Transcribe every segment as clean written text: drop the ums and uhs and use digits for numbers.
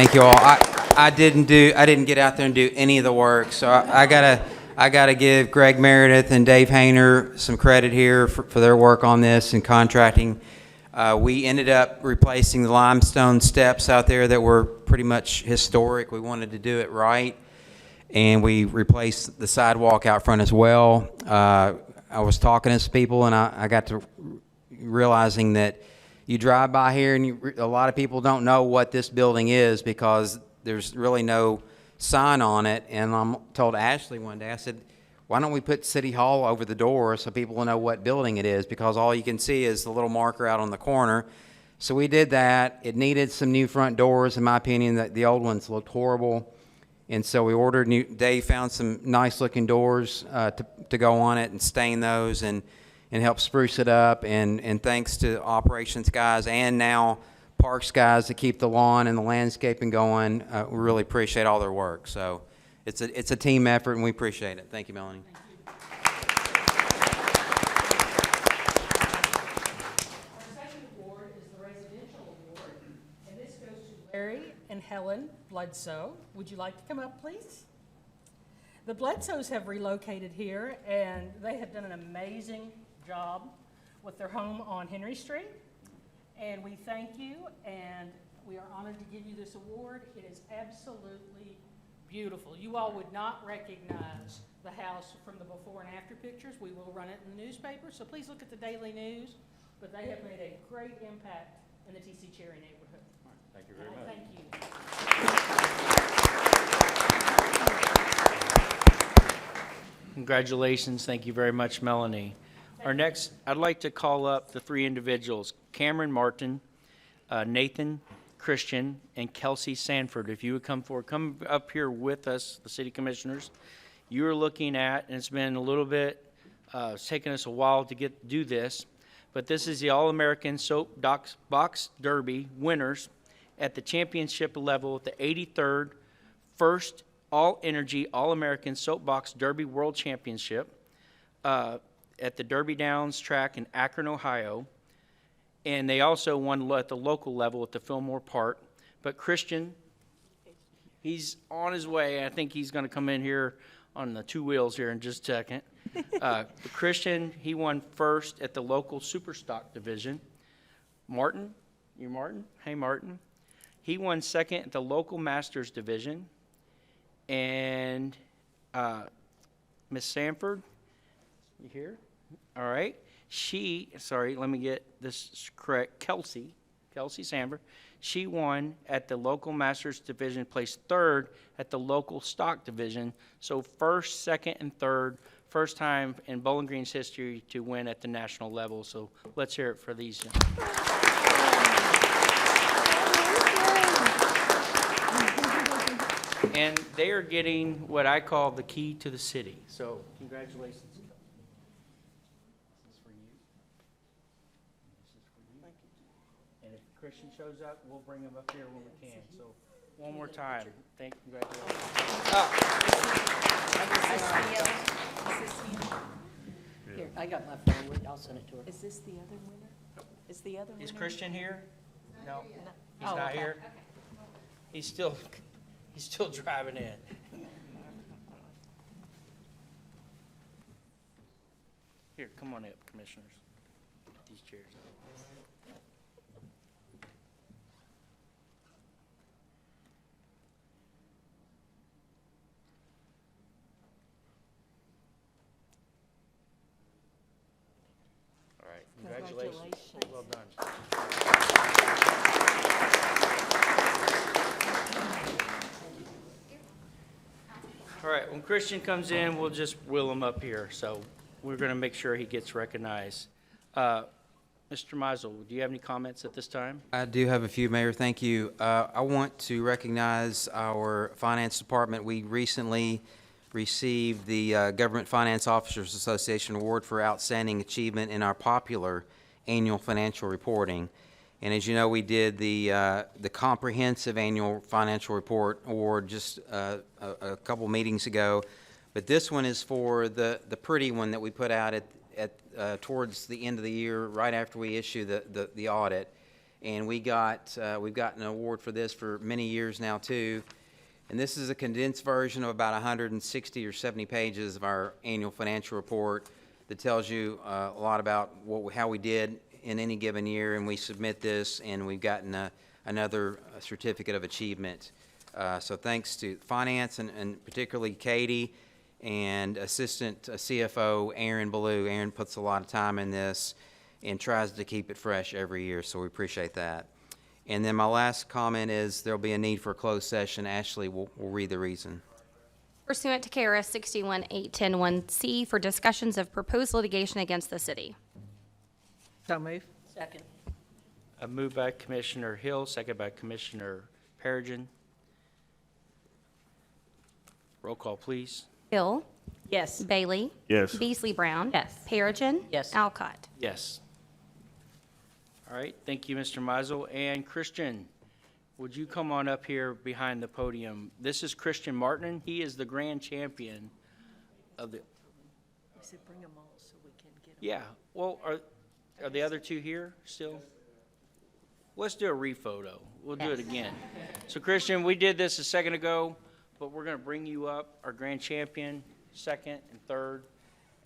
Thank you all. I didn't get out there and do any of the work, so I gotta give Greg Meredith and Dave Hayner some credit here for their work on this and contracting. We ended up replacing the limestone steps out there that were pretty much historic. We wanted to do it right, and we replaced the sidewalk out front as well. I was talking to some people, and I got to realizing that you drive by here, and a lot of people don't know what this building is because there's really no sign on it. And I told Ashley one day, I said, why don't we put City Hall over the door so people will know what building it is, because all you can see is the little marker out on the corner. So we did that. It needed some new front doors, in my opinion. That the old ones looked horrible. And so we ordered new. Dave found some nice looking doors to go on it and stain those and help spruce it up. And thanks to operations guys and now parks guys to keep the lawn and the landscaping going. We really appreciate all their work. So it's a team effort, and we appreciate it. Thank you, Melanie. Larry and Helen Bledsoe. Would you like to come up, please? The Bledsoes have relocated here, and they have done an amazing job with their home on Henry Street. And we thank you, and we are honored to give you this award. It is absolutely beautiful. You all would not recognize the house from the before and after pictures. We will run it in the newspaper, so please look at the daily news. But they have made a great impact in the TC Cherry neighborhood. Thank you very much. Thank you. Congratulations. Thank you very much, Melanie. Our next, I'd like to call up the three individuals, Cameron Martin, Nathan Christian, and Kelsey Sanford. If you would come forward, come up here with us, the city commissioners. You are looking at, and it's been a little bit, it's taken us a while to do this, but this is the All-American Soap Box Derby winners at the championship level at the 83rd First All-Energy All-American Soapbox Derby World Championship at the Derby Downs track in Akron, Ohio. And they also won at the local level at the Fillmore Park. But Christian, he's on his way. I think he's going to come in here on the two wheels here in just a second. Christian, he won first at the local Superstock division. Martin, you Martin? Hey, Martin. He won second at the local Masters division. And Miss Sanford, you here? All right. Let me get this correct. Kelsey Sanford, she won at the local Masters division, placed third at the local stock division. So first, second, and third, first time in Bowling Green's history to win at the national level. So let's hear it for these. And they are getting what I call the key to the city. So congratulations. This is for you. This is for you. Thank you. And if Christian shows up, we'll bring him up here when we can. So one more time. Congratulations. Here, I got my phone. I'll send it to her. Is this the other winner? Is the other winner? Is Christian here? No, he's Oh, not okay. here. He's still driving in. Here, come on up, commissioners. These chairs. All right, congratulations. Well done. All right, when Christian comes in, we'll just wheel him up here. So we're going to make sure he gets recognized. Mr. Meisel, do you have any comments at this time? I do have a few, Mayor. Thank you. I want to recognize our finance department. We recently received the Government Finance Officers Association Award for Outstanding Achievement in our popular annual financial reporting. And as you know, we did the comprehensive annual financial report award just a couple meetings ago. But this one is for the pretty one that we put out at towards the end of the year, right after we issue the audit. And we've gotten an award for this for many years now too. And this is a condensed version of about 160 or 70 pages of our annual financial report that tells you a lot about how we did in any given year. And we submit this, and we've gotten another certificate of achievement. So thanks to finance and particularly Katie and Assistant CFO Aaron Ballou. Aaron puts a lot of time in this and tries to keep it fresh every year, so we appreciate that. And then my last comment is there'll be a need for a closed session. Ashley will read the reason. Pursuant to KRS 61.810(1)C for discussions of proposed litigation against the city. So move. Second. A move by Commissioner Hill, second by Commissioner Perigin. Roll call, please. Hill. Yes. Bailey. Yes. Beasley Brown. Yes. Perigin. Yes. Alcott. Yes. All right, thank you, Mr. Meisel. And Christian, would you come on up here behind the podium? This is Christian Martin. He is the grand champion of the, We said bring them all so we can get them. yeah, well, are the other two here still? Let's do a rephoto. We'll do it again. So Christian, we did this a second ago, but we're gonna bring you up, our grand champion, second and third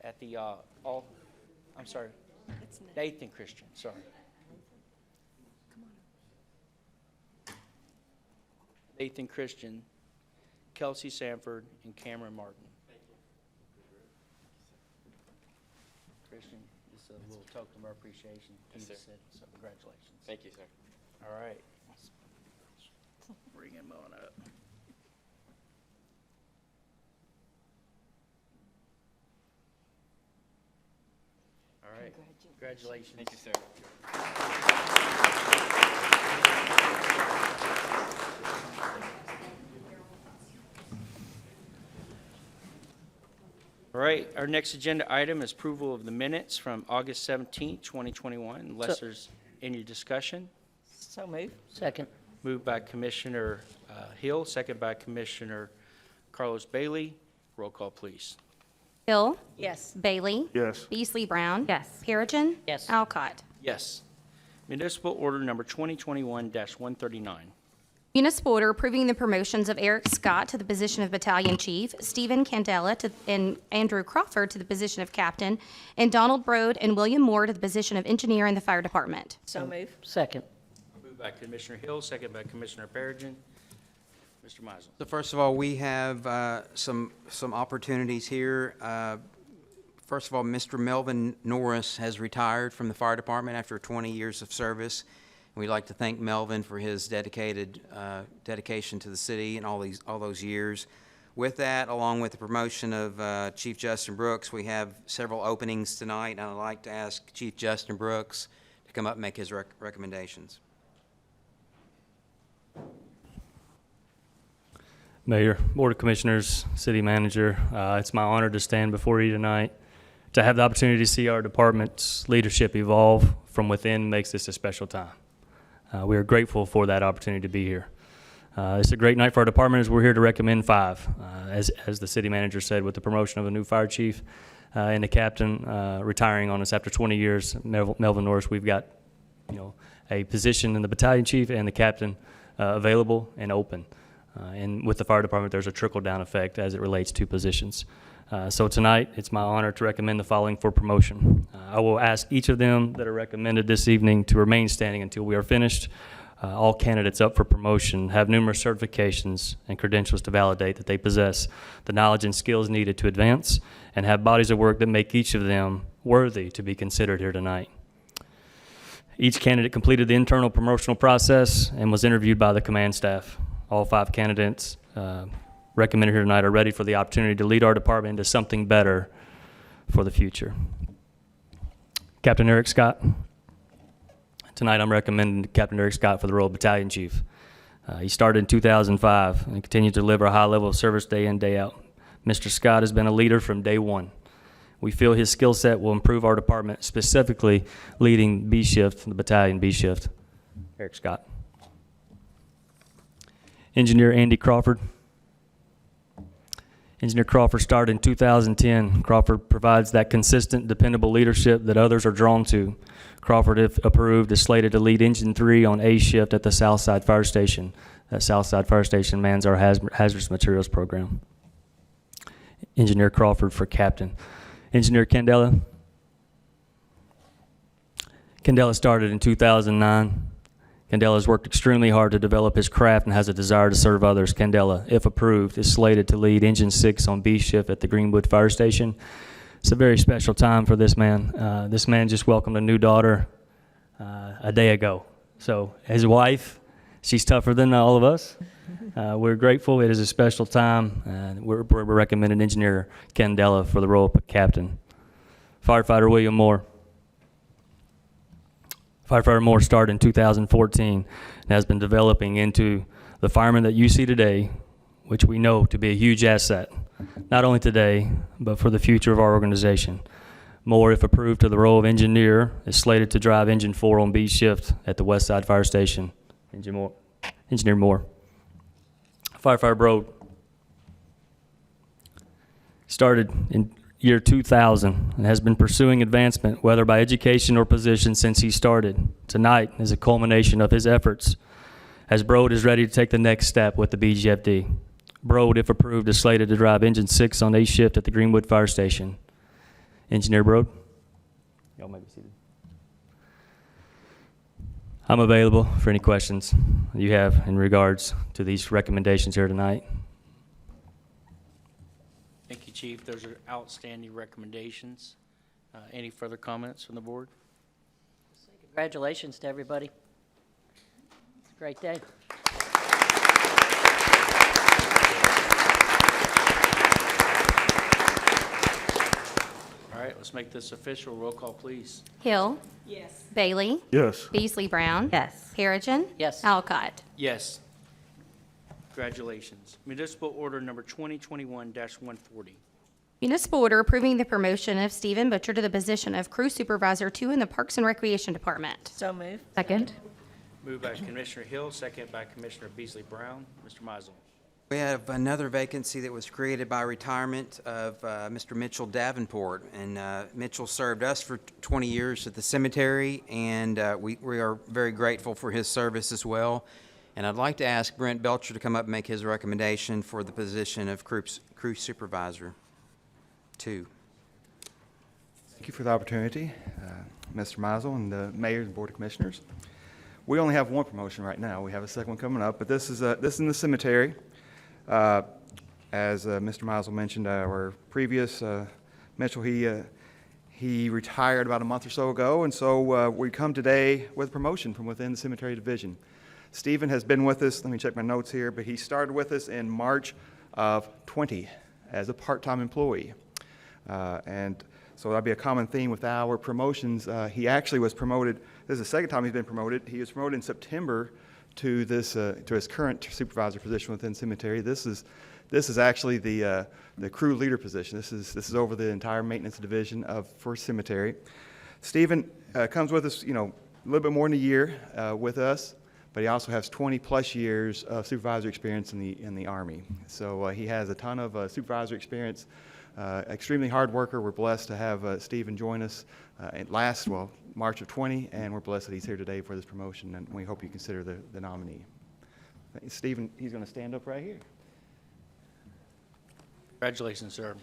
at the, I'm sorry, It's Nate. Nathan Christian, sorry. Nathan Christian, Kelsey Sanford, and Cameron Martin. Christian, this is a little token of our appreciation. Yes, sir. So congratulations. Thank you, sir. All right. Bring him on up. All right. Congratulations. Thank you, sir. All right, our next agenda item is approval of the minutes from August 17th, 2021. Unless there's any discussion. So move. Second. Moved by Commissioner Hill, second by Commissioner Carlos Bailey. Roll call, please. Hill. Yes. Bailey. Yes. Beasley Brown. Yes. Perigin. Yes. Alcott. Yes. Municipal Order Number 2021-139. Municipal order approving the promotions of Eric Scott to the position of Battalion Chief, Stephen Candela and Andrew Crawford to the position of Captain, and Donald Brode and William Moore to the position of Engineer in the Fire Department. So move. Second. Moved by Commissioner Hill, second by Commissioner Perigin. Mr. Meisel. So first of all, we have some opportunities here. First of all, Mr. Melvin Norris has retired from the fire department after 20 years of service. We'd like to thank Melvin for his dedication to the city and all those years. With that, along with the promotion of Chief Justin Brooks, we have several openings tonight, and I'd like to ask Chief Justin Brooks to come up and make his recommendations. Mayor, Board of Commissioners, City Manager, it's my honor to stand before you tonight. To have the opportunity to see our department's leadership evolve from within makes this a special time. We are grateful for that opportunity to be here. It's a great night for our department as we're here to recommend 5. As the City Manager said, with the promotion of a new fire chief and the captain retiring on us after 20 years, Melvin Norris, we've got a position in the battalion chief and the captain available and open. And with the fire department, there's a trickle-down effect as it relates to positions. So tonight, it's my honor to recommend the following for promotion. I will ask each of them that are recommended this evening to remain standing until we are finished. All candidates up for promotion have numerous certifications and credentials to validate that they possess the knowledge and skills needed to advance and have bodies of work that make each of them worthy to be considered here tonight. Each candidate completed the internal promotional process and was interviewed by the command staff. All 5 candidates recommended here tonight are ready for the opportunity to lead our department into something better for the future. Captain Eric Scott. Tonight I'm recommending Captain Eric Scott for the role of Battalion Chief. He started in 2005 and continues to deliver a high level of service day in, day out. Mr. Scott has been a leader from day one. We feel his skill set will improve our department, specifically leading B shift, the Battalion B shift. Eric Scott. Engineer Andy Crawford. Engineer Crawford started in 2010. Crawford provides that consistent, dependable leadership that others are drawn to. Crawford, if approved, is slated to lead Engine 3 on A shift at the Southside Fire Station. That Southside Fire Station mans our hazardous materials program. Engineer Crawford for captain. Engineer Candela. Candela started in 2009. Candela has worked extremely hard to develop his craft and has a desire to serve others. Candela, if approved, is slated to lead Engine 6 on B shift at the Greenwood Fire Station. It's a very special time for this man. This man just welcomed a new daughter a day ago. So his wife, she's tougher than all of us. We're grateful. It is a special time. We're recommending Engineer Candela for the role of captain. Firefighter William Moore. Firefighter Moore started in 2014 and has been developing into the fireman that you see today, which we know to be a huge asset, not only today, but for the future of our organization. Moore, if approved to the role of engineer, is slated to drive Engine 4 on B shift at the West Side Fire Station. Engineer Moore. Firefighter Broad started in year 2000 and has been pursuing advancement, whether by education or position, since he started. Tonight is a culmination of his efforts as Broad is ready to take the next step with the BGFD. Broad, if approved, is slated to drive Engine 6 on A shift at the Greenwood Fire Station. Engineer Broad. Y'all may be seated. I'm available for any questions you have in regards to these recommendations here tonight. Thank you, Chief. Those are outstanding recommendations. Any further comments from the board? Congratulations to everybody. It's a great day. All right, let's make this official. Roll call, please. Hill. Yes. Bailey. Yes. Beasley Brown. Yes. Perigin. Yes. Alcott. Yes. Congratulations. Municipal Order Number 2021-140. Municipal order approving the promotion of Stephen Butcher to the position of Crew Supervisor 2 in the Parks and Recreation Department. So moved. Second. Moved by Commissioner Hill, second by Commissioner Beasley Brown. Mr. Mizel. We have another vacancy that was created by retirement of Mr. Mitchell Davenport. And Mitchell served us for 20 years at the cemetery, and we are very grateful for his service as well. And I'd like to ask Brent Belcher to come up and make his recommendation for the position of Crew Supervisor 2. Thank you for the opportunity, Mr. Mizel and the Mayor and Board of Commissioners. We only have one promotion right now. We have a second one coming up, but this is in the cemetery. As Mr. Mizel mentioned, our previous Mitchell, he retired about a month or so ago, and so we come today with a promotion from within the cemetery division. Stephen has been with us, let me check my notes here, but he started with us in March of 20 as a part-time employee. And so that'll be a common theme with our promotions. He actually was promoted, this is the second time he's been promoted. He was promoted in September to his current supervisor position within cemetery. This is actually the crew leader position. This is over the entire maintenance division for cemetery. Stephen comes with us, a little bit more than a year with us, but he also has 20-plus years of supervisor experience in the Army. So he has a ton of supervisor experience. Extremely hard worker. We're blessed to have Stephen join us March of 20, and we're blessed that he's here today for this promotion, and we hope you consider the nominee. Stephen, he's going to stand up right here. Congratulations, sir.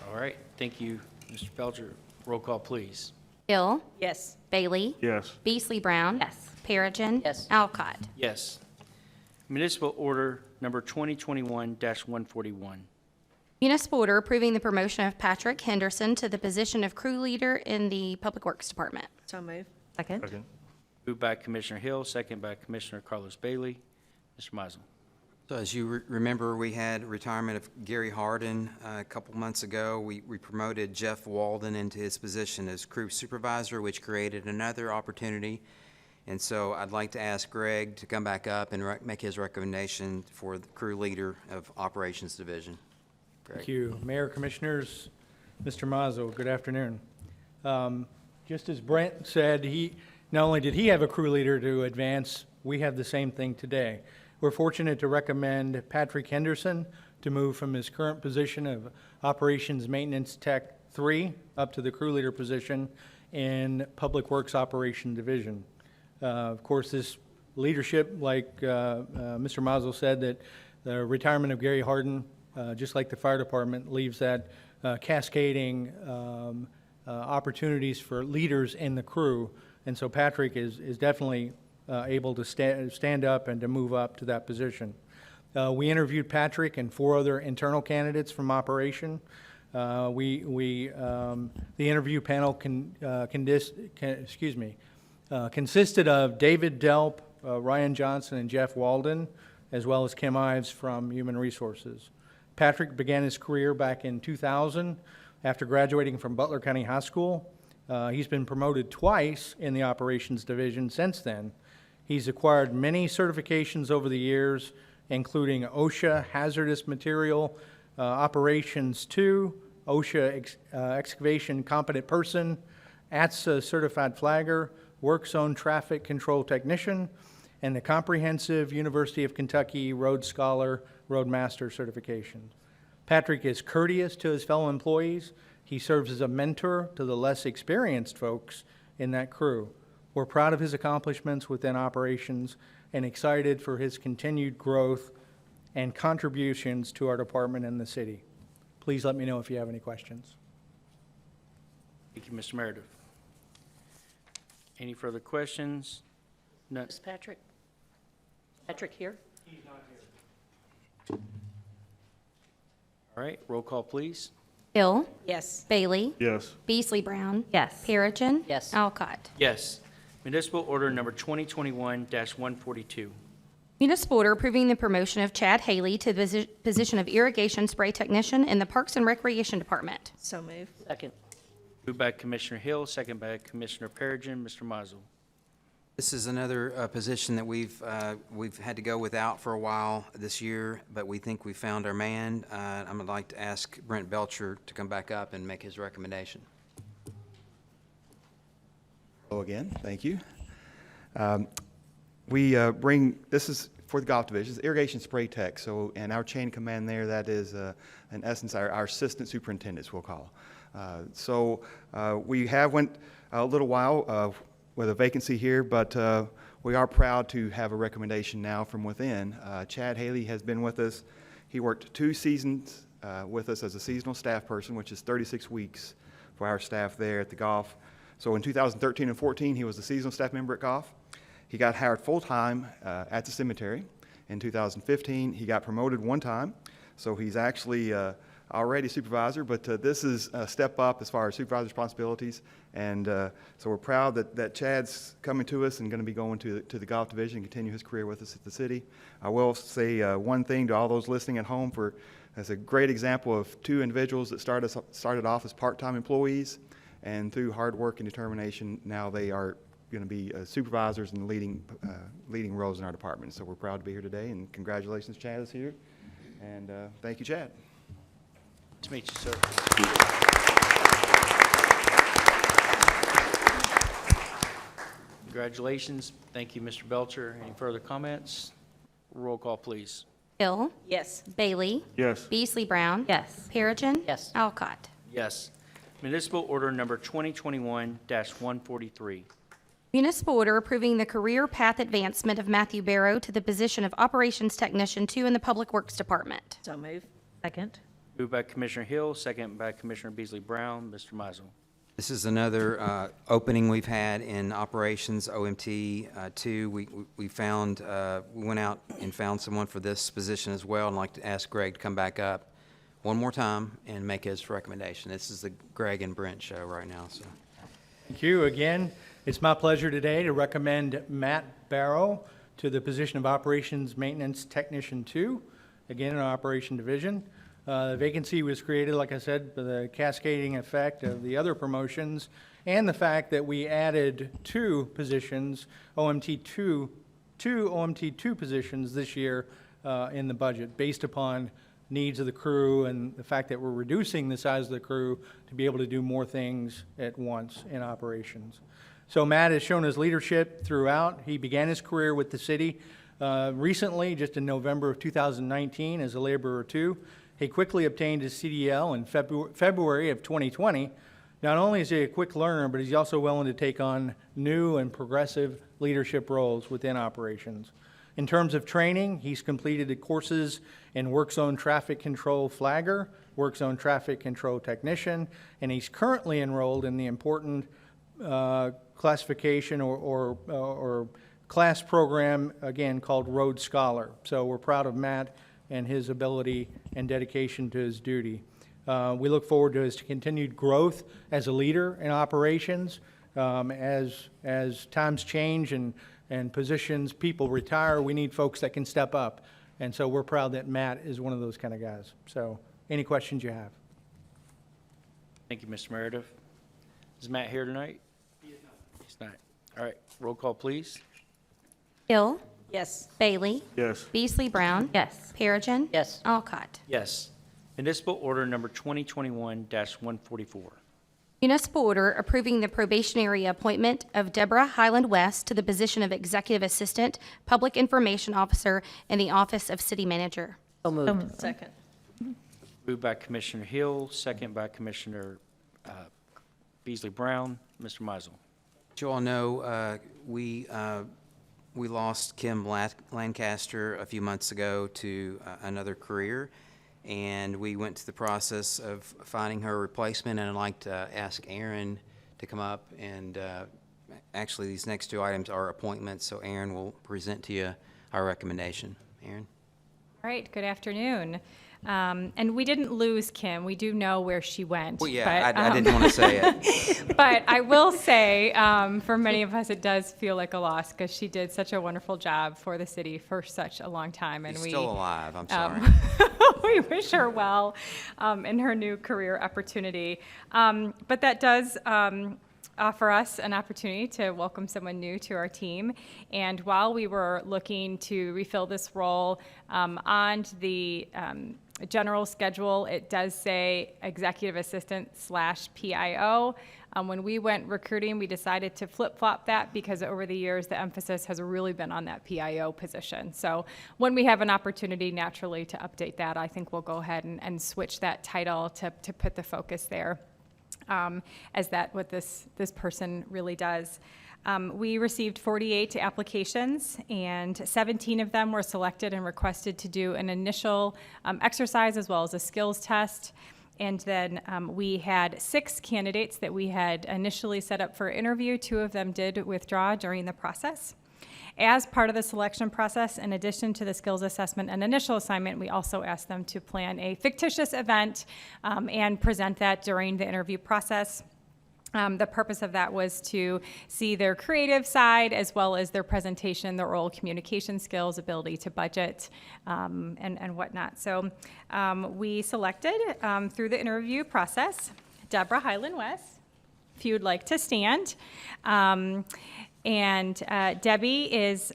All right, thank you, Mr. Belcher. Roll call, please. Hill. Yes. Bailey. Yes. Beasley Brown. Yes. Perigin. Yes. Alcott. Yes. Municipal Order Number 2021-141. Municipal order approving the promotion of Patrick Henderson to the position of crew leader in the Public Works Department. So moved. Second. Moved by Commissioner Hill, second by Commissioner Carlos Bailey. Mr. Mizel. So as you remember, we had retirement of Gary Harden a couple months ago. We promoted Jeff Walden into his position as Crew Supervisor, which created another opportunity. And so I'd like to ask Greg to come back up and make his recommendation for the crew leader of Operations Division. Greg. Thank you. Mayor, Commissioners, Mr. Mazzo, good afternoon. Just as Brent said, not only did he have a crew leader to advance, we have the same thing today. We're fortunate to recommend Patrick Henderson to move from his current position of Operations Maintenance Tech 3 up to the crew leader position in Public Works Operation Division. Of course, this leadership, like Mr. Mazel said, that the retirement of Gary Harden, just like the fire department, leaves that cascading opportunities for leaders in the crew. And so Patrick is definitely able to stand up and to move up to that position. We interviewed Patrick and 4 other internal candidates from operation. The interview panel consisted of David Delp, Ryan Johnson, and Jeff Walden, as well as Kim Ives from Human Resources. Patrick began his career back in 2000 after graduating from Butler County High School. He's been promoted twice in the operations division since then. He's acquired many certifications over the years, including OSHA Hazardous Material Operations 2, OSHA Excavation Competent Person, ATSA Certified Flagger, Work Zone Traffic Control Technician, and the comprehensive University of Kentucky Road Scholar Roadmaster certification. Patrick is courteous to his fellow employees. He serves as a mentor to the less experienced folks in that crew. We're proud of his accomplishments within operations and excited for his continued growth and contributions to our department and the city. Please let me know if you have any questions. Thank you, Mr. Meredith. Any further questions? None. Is Patrick? Patrick here? All right, roll call, please. Hill. Yes. Bailey. Yes. Beasley Brown. Yes. Perigin. Yes. Alcott. Yes. Municipal order number 2021-142. Municipal order approving the promotion of Chad Haley to the position of irrigation spray technician in the Parks and Recreation Department. So moved. Second. Moved by Commissioner Hill, second by Commissioner Perigin. Mr. Mazel. This is another position that we've had to go without for a while this year, but we think we found our man. I'm going to like to ask Brent Belcher to come back up and make his recommendation. Hello again, thank you. This is for the golf division, it's irrigation spray tech. So, and our chain of command there, that is in essence our assistant superintendents, we'll call. We have went a little while with a vacancy here, but we are proud to have a recommendation now from within. Chad Haley has been with us. He worked 2 seasons with us as a seasonal staff person, which is 36 weeks for our staff there at the golf. So in 2013 and 14, he was a seasonal staff member at golf. He got hired full-time at the cemetery. In 2015, he got promoted 1 time. So he's actually already supervisor, but this is a step up as far as supervisor responsibilities. And so we're proud that Chad's coming to us and going to be going to the golf division and continue his career with us at the city. I will say one thing to all those listening at home as a great example of 2 individuals that started off as part-time employees, and through hard work and determination, now they are going to be supervisors and leading roles in our department. So we're proud to be here today, and congratulations, Chad is here. And thank you, Chad. Nice to meet you, sir. Congratulations. Thank you, Mr. Belcher. Any further comments? Roll call, please. Hill. Yes. Bailey. Yes. Beasley Brown. Yes. Perigin. Yes. Alcott. Yes. Municipal order number 2021-143. Municipal order approving the career path advancement of Matthew Barrow to the position of Operations Technician 2 in the Public Works Department. So moved. Second. Moved by Commissioner Hill, second by Commissioner Beasley Brown. Mr. Mazel. This is another opening we've had in Operations OMT 2. We went out and found someone for this position as well, and I'd like to ask Greg to come back up one more time and make his recommendation. This is the Greg and Brent show right now. So. Thank you again. It's my pleasure today to recommend Matt Barrow to the position of Operations Maintenance Technician 2, again in our Operation Division. The vacancy was created, like I said, by the cascading effect of the other promotions and the fact that we added 2 positions, two OMT2 positions this year in the budget based upon needs of the crew and the fact that we're reducing the size of the crew to be able to do more things at once in operations. So Matt has shown his leadership throughout. He began his career with the city recently, just in November of 2019, as a laborer too. He quickly obtained his CDL in February of 2020. Not only is he a quick learner, but he's also willing to take on new and progressive leadership roles within operations. In terms of training, he's completed the courses in Work Zone Traffic Control Flagger, Work Zone Traffic Control Technician, and he's currently enrolled in the important classification or class program, again, called Road Scholar. So we're proud of Matt and his ability and dedication to his duty. We look forward to his continued growth as a leader in operations. As times change and positions, people retire, we need folks that can step up. And so we're proud that Matt is one of those kind of guys. So any questions you have? Thank you, Mr. Meredith. Is Matt here tonight? He is not. He's not. All right, roll call, please. Hill. Yes. Bailey. Yes. Beasley Brown. Yes. Perigin. Yes. Alcott. Yes. Municipal order number 2021-144. Municipal order approving the probationary appointment of Deborah Highland West to the position of Executive Assistant Public Information Officer in the Office of City Manager. So moved. Second. Moved by Commissioner Hill, second by Commissioner Beasley Brown. Mr. Meisel. As you all know, we lost Kim Lancaster a few months ago to another career, and we went to the process of finding her replacement, and I'd like to ask Aaron to come up, and actually these next two items are appointments, so Aaron will present to you our recommendation. Aaron? All right, good afternoon. And we didn't lose Kim. We do know where she went. Well, yeah, but, I didn't want to say it. But I will say, for many of us, it does feel like a loss because she did such a wonderful job for the city for such a long time. And She's still alive, I'm sorry. We wish her well in her new career opportunity. But that does offer us an opportunity to welcome someone new to our team. And while we were looking to refill this role, on the general schedule, it does say Executive Assistant / PIO. When we went recruiting, we decided to flip-flop that because over the years, the emphasis has really been on that PIO position. So when we have an opportunity naturally to update that, I think we'll go ahead and switch that title to put the focus there, as that what this person really does. We received 48 applications, and 17 of them were selected and requested to do an initial exercise as well as a skills test. And then we had 6 candidates that we had initially set up for interview. 2 of them did withdraw during the process. As part of the selection process, in addition to the skills assessment and initial assignment, we also asked them to plan a fictitious event and present that during the interview process. The purpose of that was to see their creative side as well as their presentation, their oral communication skills, ability to budget, and whatnot. So we selected through the interview process Deborah Highland West, if you would like to stand. And Debbie is,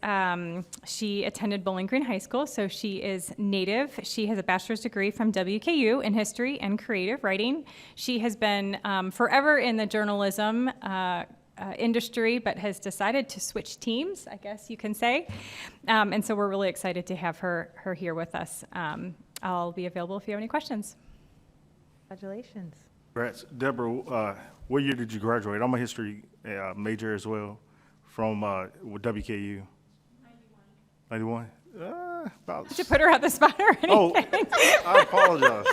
she attended Bowling Green High School, so she is native. She has a bachelor's degree from WKU in history and creative writing. She has been forever in the journalism industry, but has decided to switch teams, I guess you can say. And so we're really excited to have her here with us. I'll be available if you have any questions. Congrats. Deborah, what year did you graduate? I'm a history major as well from WKU. 91? About. Did you put her on the spot or anything? Oh, I apologize.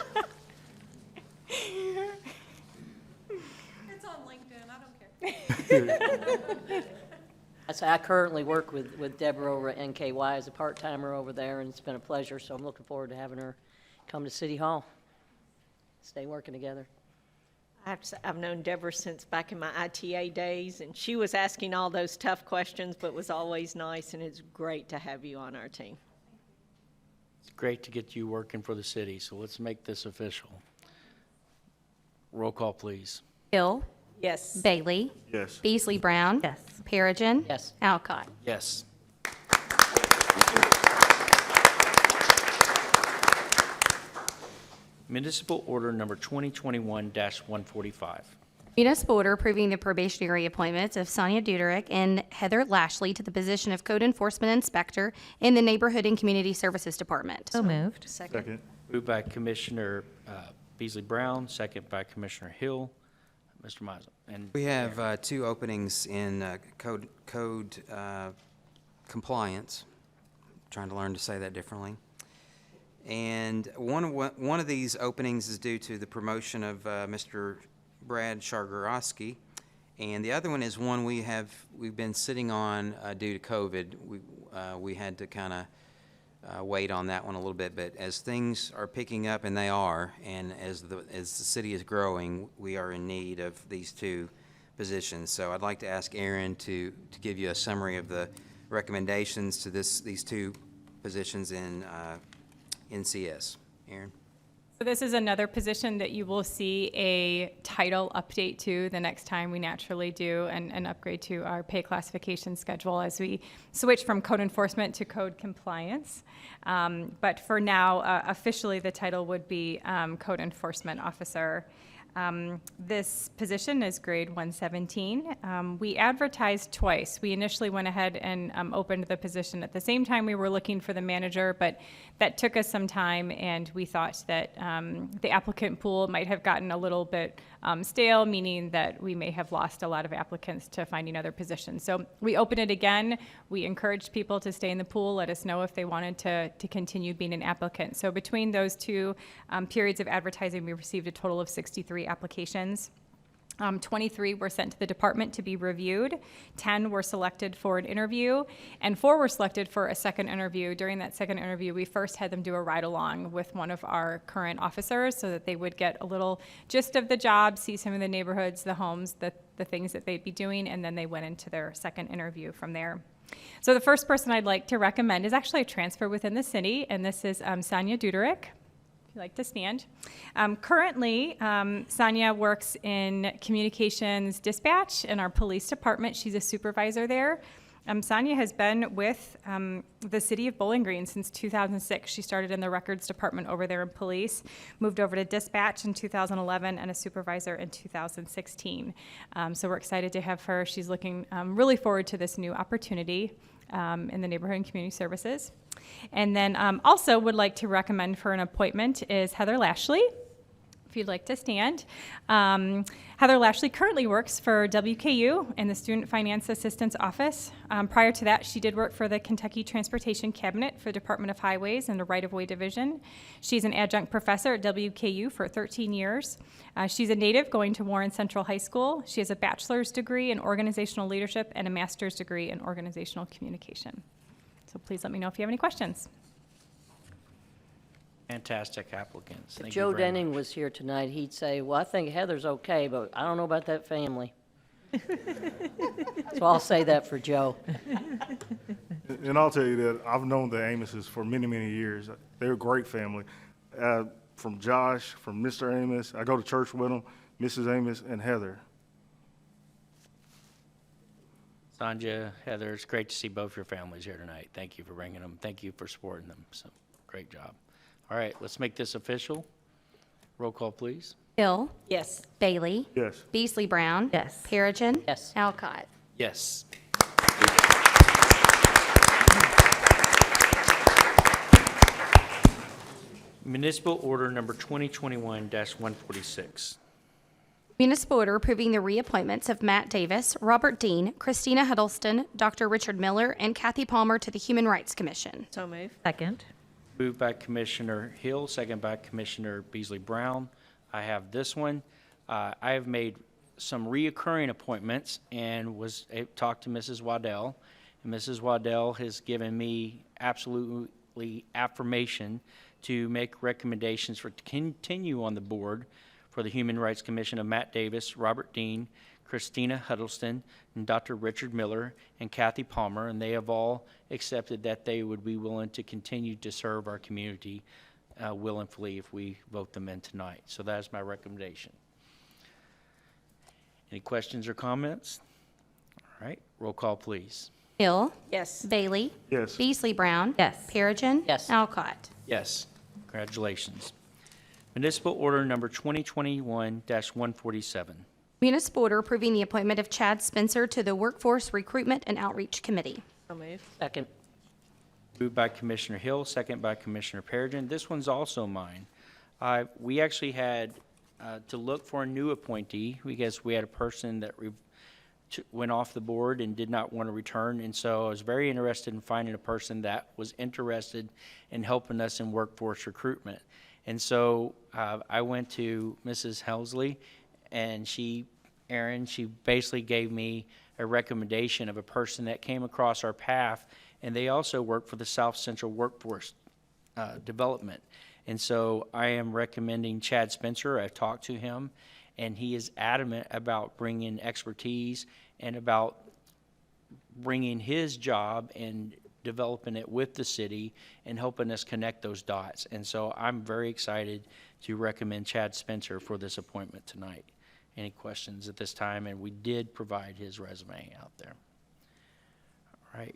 It's on LinkedIn, I don't care. I say I currently work with Deborah over at NKY as a part-timer over there, and it's been a pleasure, so I'm looking forward to having her come to City Hall. Stay working together. I have to say, I've known Deborah since back in my ITA days, and she was asking all those tough questions, but was always nice, and it's great to have you on our team. It's great to get you working for the city, so let's make this official. Roll call, please. Hill. Yes. Bailey. Yes. Beasley Brown. Yes. Perigin. Yes. Alcott. Yes. Municipal order number 2021-145. Municipal order approving the probationary appointments of Sonia Duderick and Heather Lashley to the position of Code Enforcement Inspector in the Neighborhood and Community Services Department. So moved. Second. Moved by Commissioner Beasley Brown, second by Commissioner Hill. Mr. Mizel. And We have two openings in code compliance. Trying to learn to say that differently. And one of these openings is due to the promotion of Mr. Brad Shargorowski, and the other one is one we've been sitting on due to COVID. We had to kind of wait on that one a little bit, but as things are picking up, and they are, and as the city is growing, we are in need of these two positions. So I'd like to ask Aaron to give you a summary of the recommendations to these two positions in NCS. Aaron? So this is another position that you will see a title update to the next time we naturally do an upgrade to our pay classification schedule as we switch from code enforcement to code compliance. But for now, officially the title would be Code Enforcement Officer. This position is grade 117. We advertised twice. We initially went ahead and opened the position at the same time we were looking for the manager, but that took us some time, and we thought that the applicant pool might have gotten a little bit stale, meaning that we may have lost a lot of applicants to finding other positions. So we opened it again. We encouraged people to stay in the pool, let us know if they wanted to continue being an applicant. So between those two periods of advertising, we received a total of 63 applications. 23 were sent to the department to be reviewed, 10 were selected for an interview, and 4 were selected for a second interview. During that second interview, we first had them do a ride-along with one of our current officers so that they would get a little gist of the job, see some of the neighborhoods, the homes, the things that they'd be doing, and then they went into their second interview from there. So the first person I'd like to recommend is actually a transfer within the city, and this is Sonia Duderick. If you'd like to stand. Currently, Sonia works in communications dispatch in our police department. She's a supervisor there. Sonia has been with the city of Bowling Green since 2006. She started in the records department over there in police, moved over to dispatch in 2011, and a supervisor in 2016. So we're excited to have her. She's looking really forward to this new opportunity in the neighborhood and community services. And then also would like to recommend for an appointment is Heather Lashley, if you'd like to stand. Heather Lashley currently works for WKU in the Student Finance Assistance Office. Prior to that, she did work for the Kentucky Transportation Cabinet for Department of Highways and the Right-of-Way Division. She's an adjunct professor at WKU for 13 years. She's a native going to Warren Central High School. She has a bachelor's degree in organizational leadership and a master's degree in organizational communication. So please let me know if you have any questions. fantastic applicants. If Thank Joe you very Denning much. was here tonight, he'd say, well, I think Heather's okay, but I don't know about that family. So I'll say that for Joe. And I'll tell you that I've known the Amoses for many, many years. They're a great family. From Josh, from Mr. Amos, I go to church with them, Mrs. Amos, and Heather. Sanja, Heather, it's great to see both your families here tonight. Thank you for bringing them. Thank you for supporting them. So, great job. All right, let's make this official. Roll call, please. Hill. Yes. Bailey. Yes. Beasley Brown. Yes. Perigin. Yes. Alcott. Yes. Municipal Order Number 2021-146. Municipal order approving the reappointments of Matt Davis, Robert Dean, Christina Huddleston, Dr. Richard Miller, and Kathy Palmer to the Human Rights Commission. So move. Second. Moved by Commissioner Hill, second by Commissioner Beasley Brown. I have this one. I have made some reoccurring appointments and talked to Mrs. Waddell. And Mrs. Waddell has given me absolutely affirmation to make recommendations to continue on the board for the Human Rights Commission of Matt Davis, Robert Dean, Christina Huddleston, and Dr. Richard Miller, and Kathy Palmer, and they have all accepted that they would be willing to continue to serve our community willingly if we vote them in tonight. So that is my recommendation. Any questions or comments? All right, roll call, please. Hill. Yes. Bailey. Yes. Beasley Brown. Yes. Perigin. Yes. Alcott. Yes, congratulations. Municipal Order Number 2021-147. Municipal order approving the appointment of Chad Spencer to the Workforce Recruitment and Outreach Committee. So moved. Second. Moved by Commissioner Hill, second by Commissioner Perigin. This one's also mine. We actually had to look for a new appointee. We guess we had a person that went off the board and did not want to return, and so I was very interested in finding a person that was interested in helping us in workforce recruitment. And so I went to Mrs. Helsley, and she basically gave me a recommendation of a person that came across our path, and they also work for the South Central Workforce Development. And so I am recommending Chad Spencer. I've talked to him, and he is adamant about bringing expertise and about bringing his job and developing it with the city and helping us connect those dots. And so I'm very excited to recommend Chad Spencer for this appointment tonight. Any questions at this time? And we did provide his resume out there. All right.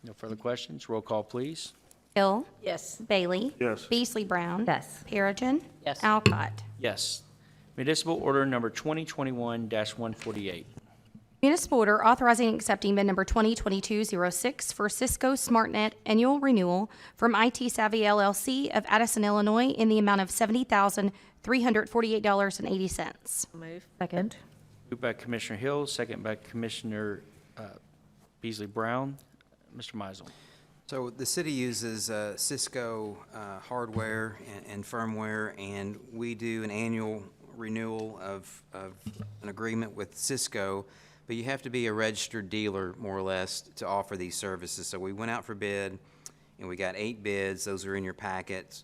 No further questions? Roll call, please. Hill. Yes. Bailey. Yes. Beasley Brown. Yes. Perigin. Yes. Alcott. Yes. Municipal order number 2021-148. Municipal order authorizing and accepting bid number 2022-06 for Cisco SmartNet annual renewal from IT Savvy LLC of Addison, Illinois, in the amount of $70,348.80. So moved. Second. Moved by Commissioner Hill, second by Commissioner Beasley Brown. Mr. Meisel. So the city uses Cisco hardware and firmware, and we do an annual renewal of an agreement with Cisco, but you have to be a registered dealer, more or less, to offer these services. So we went out for bid, and we got 8 bids. Those are in your packets.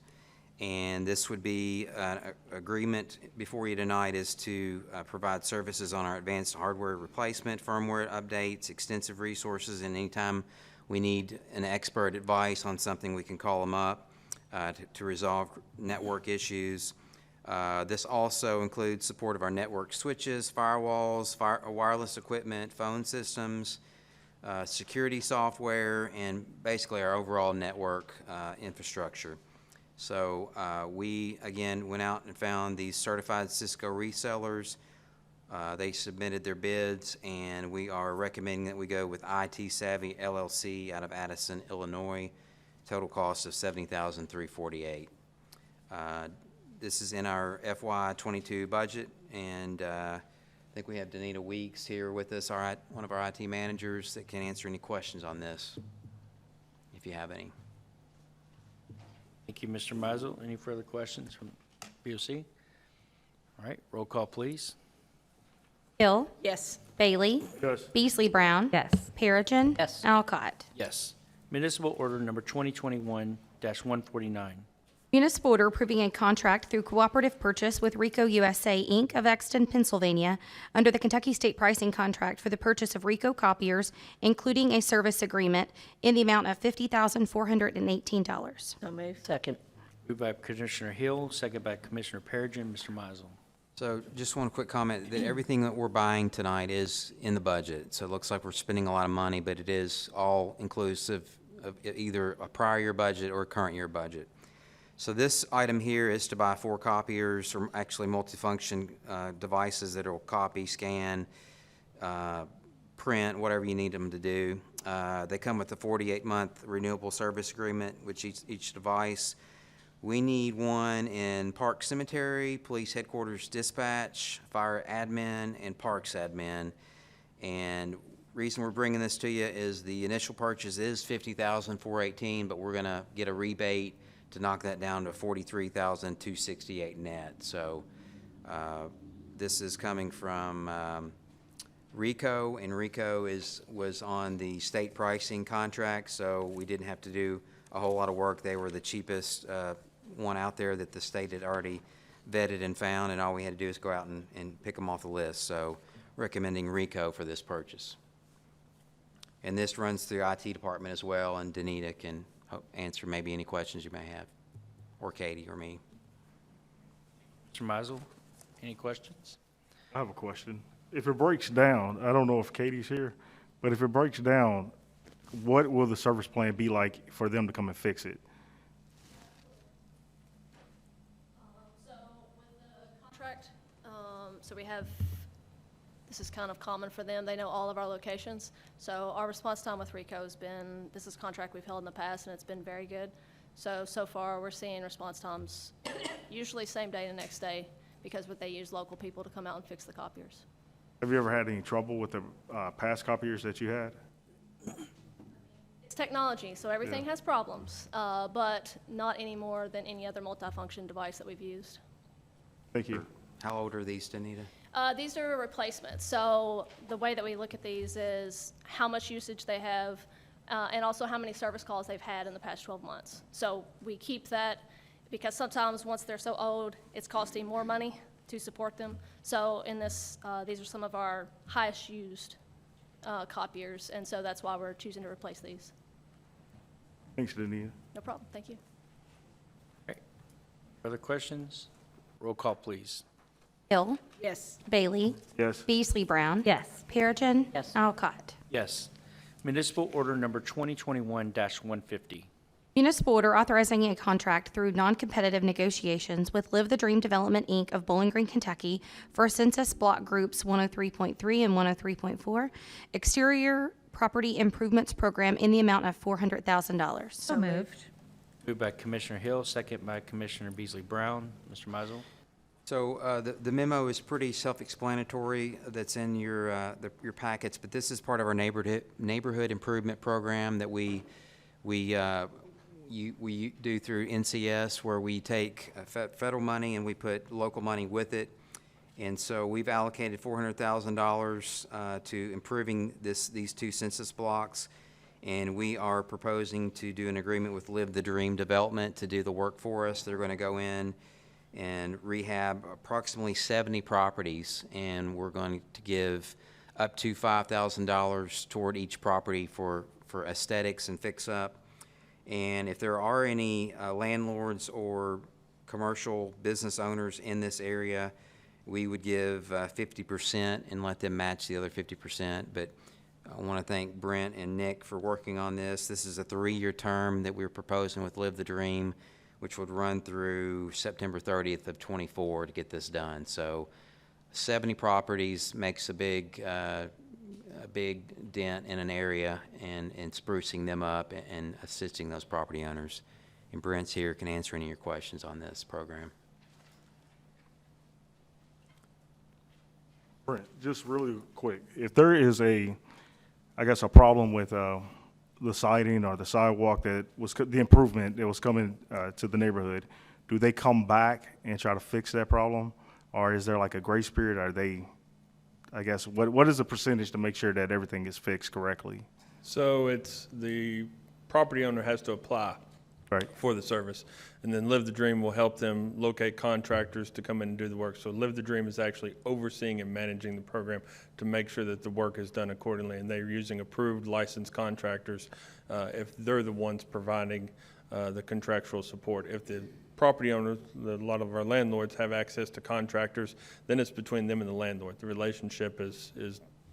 And this would be an agreement before you tonight is to provide services on our advanced hardware replacement, firmware updates, extensive resources, and anytime we need an expert advice on something, we can call them up to resolve network issues. This also includes support of our network switches, firewalls, wireless equipment, phone systems, security software, and basically our overall network infrastructure. So we, again, went out and found these certified Cisco resellers. They submitted their bids, and we are recommending that we go with IT Savvy LLC out of Addison, Illinois. Total cost of $70,348. This is in our FY22 budget, and I think we have Danita Weeks here with us, one of our IT managers, that can answer any questions on this, if you have any. Thank you, Mr. Meisel. Any further questions from BOC? All right, roll call, please. Hill. Yes. Bailey. Yes. Beasley Brown. Yes. Perigin. Yes. Alcott. Yes. Municipal order number 2021-149. Municipal order approving a contract through cooperative purchase with Rico USA, Inc. of Exton, Pennsylvania, under the Kentucky State Pricing Contract for the purchase of Rico copiers, including a service agreement, in the amount of $50,418. So moved. Second. Moved by Commissioner Hill, second by Commissioner Perigin. Mr. Meisel. So just one quick comment, that everything that we're buying tonight is in the budget. So it looks like we're spending a lot of money, but it is all inclusive of either a prior year budget or a current year budget. So this item here is to buy 4 copiers, or actually multifunction devices that will copy, scan, print, whatever you need them to do. They come with a 48-month renewable service agreement with each device. We need one in Park Cemetery, Police Headquarters Dispatch, Fire Admin, and Parks Admin. And reason we're bringing this to you is the initial purchase is $50,418, but we're going to get a rebate to knock that down to $43,268 net. So this is coming from Rico, and Rico was on the state pricing contract, so we didn't have to do a whole lot of work. They were the cheapest one out there that the state had already vetted and found, and all we had to do is go out and pick them off the list. So recommending Rico for this purchase. And this runs through IT department as well, and Danita can answer maybe any questions you may have, or Katie or me. Mr. Meisel, any questions? I have a question. If it breaks down, I don't know if Katie's here, but if it breaks down, what will the service plan be like for them to come and fix it? So with the contract, so we have This is kind of common for them. They know all of our locations. So our response time with RICO has been, this is a contract we've held in the past, and it's been very good. So far, we're seeing response times usually same day and the next day, because they use local people to come out and fix the copiers. Have you ever had any trouble with the past copiers that you had? It's technology, so everything has problems, but not any more than any other multifunction device that we've used. Thank you. How old are these, Danita? These are replacements. So the way that we look at these is how much usage they have, and also how many service calls they've had in the past 12 months. So we keep that because sometimes once they're so old, it's costing more money to support them. So in this, these are some of our highest used copiers, and so that's why we're choosing to replace these. Thanks, Danita. No problem. Thank you. Other questions? Roll call, please. Hill. Yes. Bailey. Yes. Beasley Brown. Yes. Perigin. Yes. Alcott. Yes. Municipal order number 2021-150. Municipal order authorizing a contract through non-competitive negotiations with Live the Dream Development, Inc. of Bowling Green, Kentucky for Census Block Groups 103.3 and 103.4 exterior property improvements program in the amount of $400,000. So moved. Moved by Commissioner Hill, second by Commissioner Beasley Brown. Mr. Mizel? So the memo is pretty self-explanatory that's in your packets, but this is part of our neighborhood improvement program that we do through NCS, where we take federal money and we put local money with it. And so we've allocated $400,000 to improving these two census blocks. And we are proposing to do an agreement with Live the Dream Development to do the work for us. They're going to go in and rehab approximately 70 properties, and we're going to give up to $5,000 toward each property for aesthetics and fix-up. And if there are any landlords or commercial business owners in this area, we would give 50% and let them match the other 50%. But I want to thank Brent and Nick for working on this. This is a 3-year term that we're proposing with Live the Dream, which would run through September 30th of '24 to get this done. So 70 properties makes a big dent in an area and sprucing them up and assisting those property owners. And Brent's here, can answer any of your questions on this program. Brent, just really quick, if there is a problem with the siding or the sidewalk that was, the improvement that was coming to the neighborhood, do they come back and try to fix that problem? Or is there like a grace period? Are they, what is the percentage to make sure that everything is fixed correctly? So it's the property owner has to apply for the service, and then Live the Dream will help them locate contractors to come in and do the work. So Live the Dream is actually overseeing and managing the program to make sure that the work is done accordingly, and they're using approved licensed contractors if they're the ones providing the contractual support. If the property owners, a lot of our landlords have access to contractors, then it's between them and the landlord. The relationship is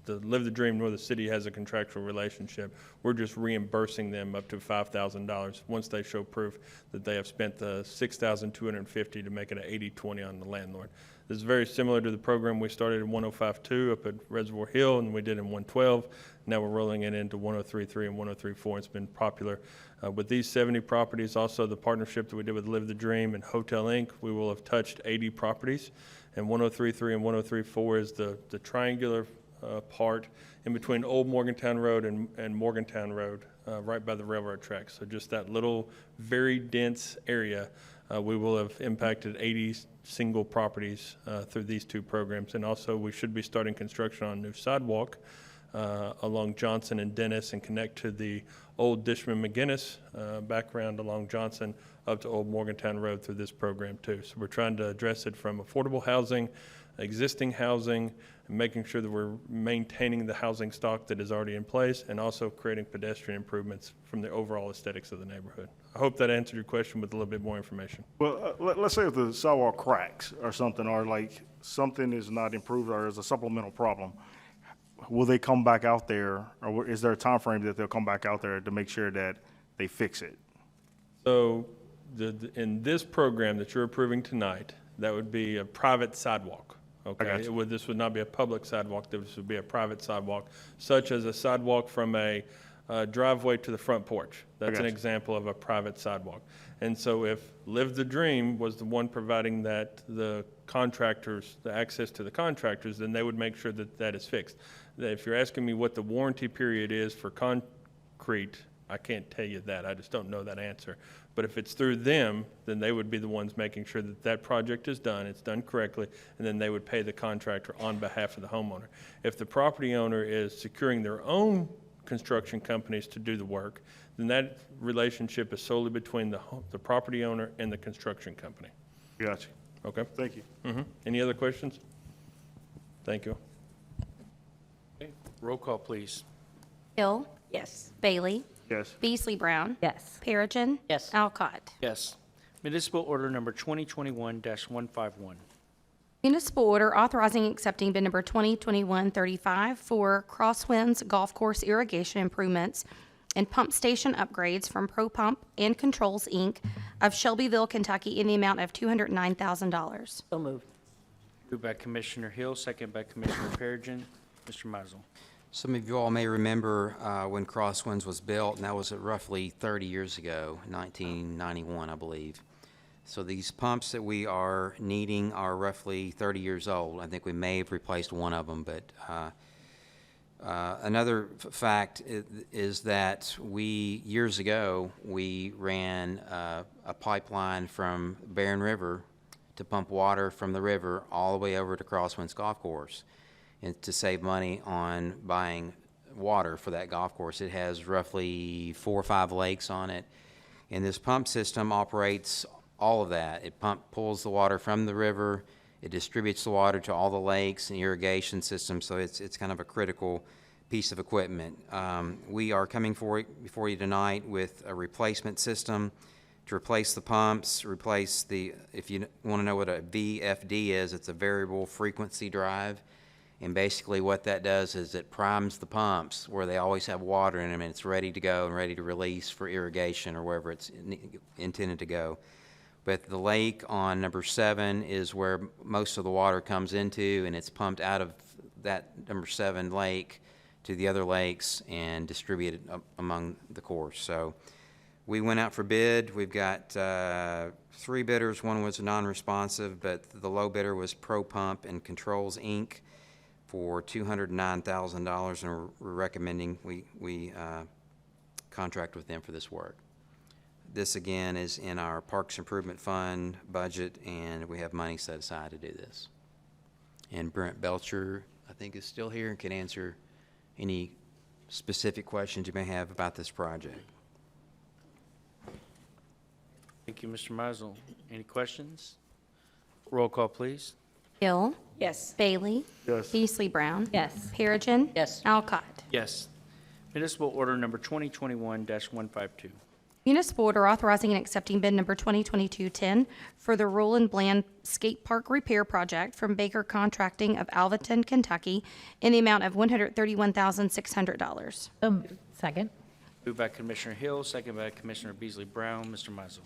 the Live the Dream nor the city has a contractual relationship. We're just reimbursing them up to $5,000 once they show proof that they have spent the $6,250 to make it an 80-20 on the landlord. This is very similar to the program we started in 105-2 up at Reservoir Hill, and we did in 112. Now we're rolling it into 103-3 and 103-4. It's been popular. With these 70 properties, also the partnership that we did with Live the Dream and Hotel Inc., we will have touched 80 properties. And 103-3 and 103-4 is the triangular part in between Old Morgantown Road and Morgantown Road, right by the railroad tracks. So just that little, very dense area, we will have impacted 80 single properties through these two programs. And also we should be starting construction on a new sidewalk along Johnson and Dennis and connect to the old Dishman McGinnis background along Johnson up to Old Morgantown Road through this program too. So we're trying to address it from affordable housing, existing housing, and making sure that we're maintaining the housing stock that is already in place, and also creating pedestrian improvements from the overall aesthetics of the neighborhood. I hope that answered your question with a little bit more information. Well, let's say if the sidewalk cracks or something, or like something is not improved or is a supplemental problem, will they come back out there, or is there a time frame that they'll come back out there to make sure that they fix it? So in this program that you're approving tonight, that would be a private sidewalk. Okay? This would not be a public sidewalk, this would be a private sidewalk, such as a sidewalk from a driveway to the front porch. That's an example of a private sidewalk. And so if Live the Dream was the one providing that, the contractors, the access to the contractors, then they would make sure that that is fixed. If you're asking me what the warranty period is for concrete, I can't tell you that. I just don't know that answer. But if it's through them, then they would be the ones making sure that that project is done, it's done correctly, and then they would pay the contractor on behalf of the homeowner. If the property owner is securing their own construction companies to do the work, then that relationship is solely between the property owner and the construction company. Gotcha. Okay? Thank you. Any other questions? Thank you. Okay, roll call, please. Hill. Yes. Bailey. Yes. Beasley Brown. Yes. Perigin. Yes. Alcott. Yes. Municipal order number 2021-151. Municipal order authorizing and accepting bid number 2021-35 for Crosswinds Golf Course irrigation improvements and pump station upgrades from Pro Pump and Controls, Inc. of Shelbyville, Kentucky in the amount of $209,000. So moved. Moved by Commissioner Hill, second by Commissioner Perigin. Mr. Mizel. Some of you all may remember when Crosswinds was built, and that was roughly 30 years ago, 1991, I believe. So these pumps that we are needing are roughly 30 years old. I think we may have replaced one of them, but another fact is that years ago, we ran a pipeline from Barron River to pump water from the river all the way over to Crosswinds Golf Course, and to save money on buying water for that golf course. It has roughly 4 or 5 lakes on it, and this pump system operates all of that. It pulls the water from the river, it distributes the water to all the lakes and irrigation systems, so it's kind of a critical piece of equipment. We are coming before you tonight with a replacement system to replace the pumps, if you want to know what a VFD is, it's a variable frequency drive. And basically what that does is it primes the pumps where they always have water in them, and it's ready to go and ready to release for irrigation or wherever it's intended to go. But the lake on number 7 is where most of the water comes into, and it's pumped out of that number 7 lake to the other lakes and distributed among the course. So we went out for bid. We've got 3 bidders. One was non-responsive, but the low bidder was Pro Pump and Controls, Inc. for $209,000, and we're recommending we contract with them for this work. This, again, is in our Parks Improvement Fund budget, and we have money set aside to do this. And Brent Belcher, I think, is still here and can answer any specific questions you may have about this project. Thank you, Mr. Mizel. Any questions? Roll call, please. Hill. Yes. Bailey. Yes. Beasley Brown. Yes. Perigin. Yes. Alcott. Yes. Municipal order number 2021-152. Municipal order authorizing and accepting bid number 2022-10 for the Roland Bland Skate Park Repair Project from Baker Contracting of Alvaton, Kentucky, in the amount of $131,600. Second. Moved by Commissioner Hill, second by Commissioner Beasley Brown. Mr. Mizel.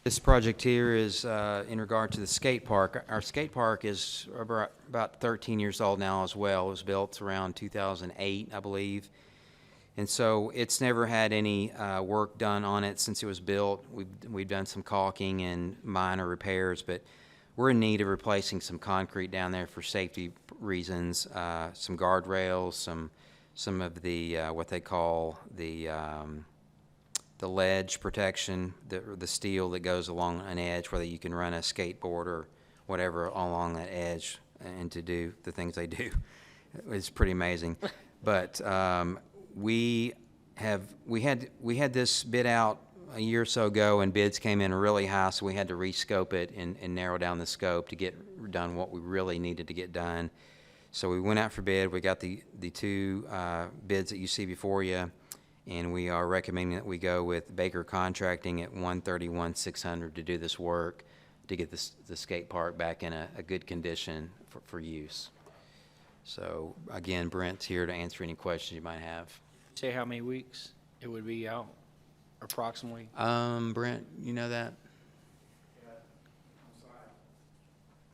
This project here is in regard to the skate park. Our skate park is about 13 years old now as well. It was built around 2008, I believe. And so it's never had any work done on it since it was built. We've done some caulking and minor repairs, but we're in need of replacing some concrete down there for safety reasons, some guardrails, some of the what they call the ledge protection, the steel that goes along an edge, whether you can run a skateboard or whatever along that edge and to do the things they do. It's pretty amazing. But we had this bid out a year or so ago, and bids came in really high, so we had to rescope it and narrow down the scope to get done what we really needed to get done. So we went out for bid. We got the 2 bids that you see before you, and we are recommending that we go with Baker Contracting at $131,600 to do this work to get the skate park back in a good condition for use. So again, Brent's here to answer any questions you might have. Say how many weeks it would be out, approximately? Brent, you know that? Yeah, I'm sorry.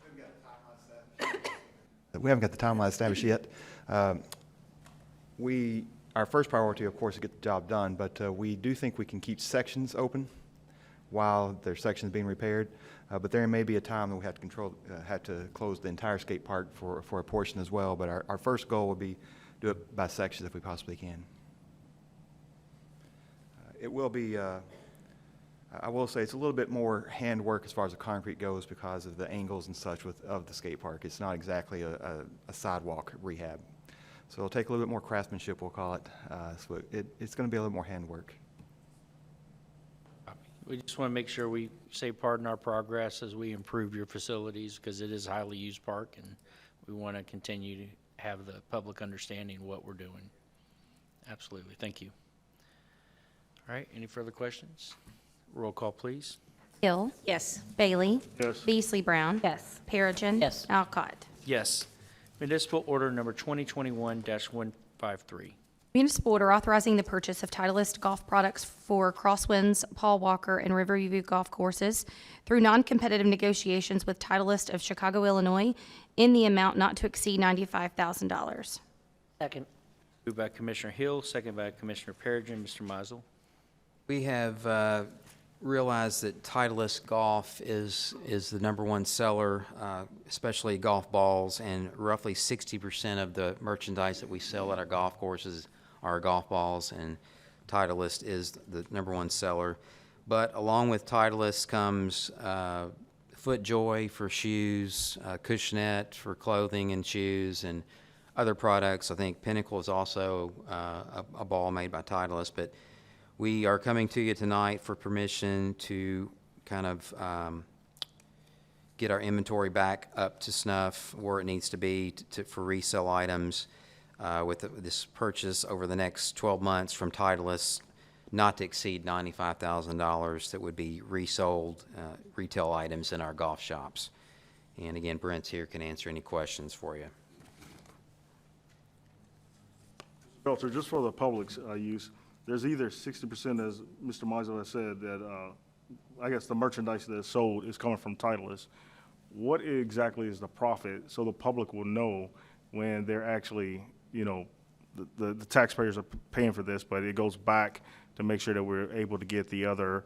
We've got time on that. we haven't got the timeline established yet. Our first priority, of course, is to get the job done, but we do think we can keep sections open while their sections being repaired. But there may be a time that we have to close the entire skate park for a portion as well. But our first goal would be do it by sections if we possibly can. It will be, I will say, it's a little bit more handwork as far as the concrete goes because of the angles and such of the skate park. It's not exactly a sidewalk rehab. So it'll take a little bit more craftsmanship, we'll call it. So it's going to be a little more handwork. We just want to make sure we say pardon our progress as we improve your facilities, because it is a highly used park, and we want to continue to have the public understanding of what we're doing. Absolutely. Thank you. All right. Any further questions? Roll call, please. Hill. Yes. Bailey. Yes. Beasley Brown. Yes. Perigin. Yes. Alcott. Yes. Municipal order number 2021-153. Municipal order authorizing the purchase of Titleist golf products for Crosswinds, Paul Walker, and Riverview golf courses through non-competitive negotiations with Titleist of Chicago, Illinois, in the amount not to exceed $95,000. Second. Moved by Commissioner Hill, second by Commissioner Perigin. Mr. Mizel. We have realized that Titleist Golf is the #1 seller, especially golf balls, and roughly 60% of the merchandise that we sell at our golf courses are golf balls, and Titleist is the #1 seller. But along with Titleist comes FootJoy for shoes, Cushionet for clothing and shoes, and other products. I think Pinnacle is also a ball made by Titleist, but we are coming to you tonight for permission to kind of get our inventory back up to snuff where it needs to be for resale items with this purchase over the next 12 months from Titleist, not to exceed $95,000 that would be resold retail items in our golf shops. And again, Brent's here, can answer any questions for you. Belcher, just for the public's use, there's either 60%, as Mr. Mizel has said, that I guess the merchandise that is sold is coming from Titleist. What exactly is the profit so the public will know when they're actually, you know, the taxpayers are paying for this, but it goes back to make sure that we're able to get the other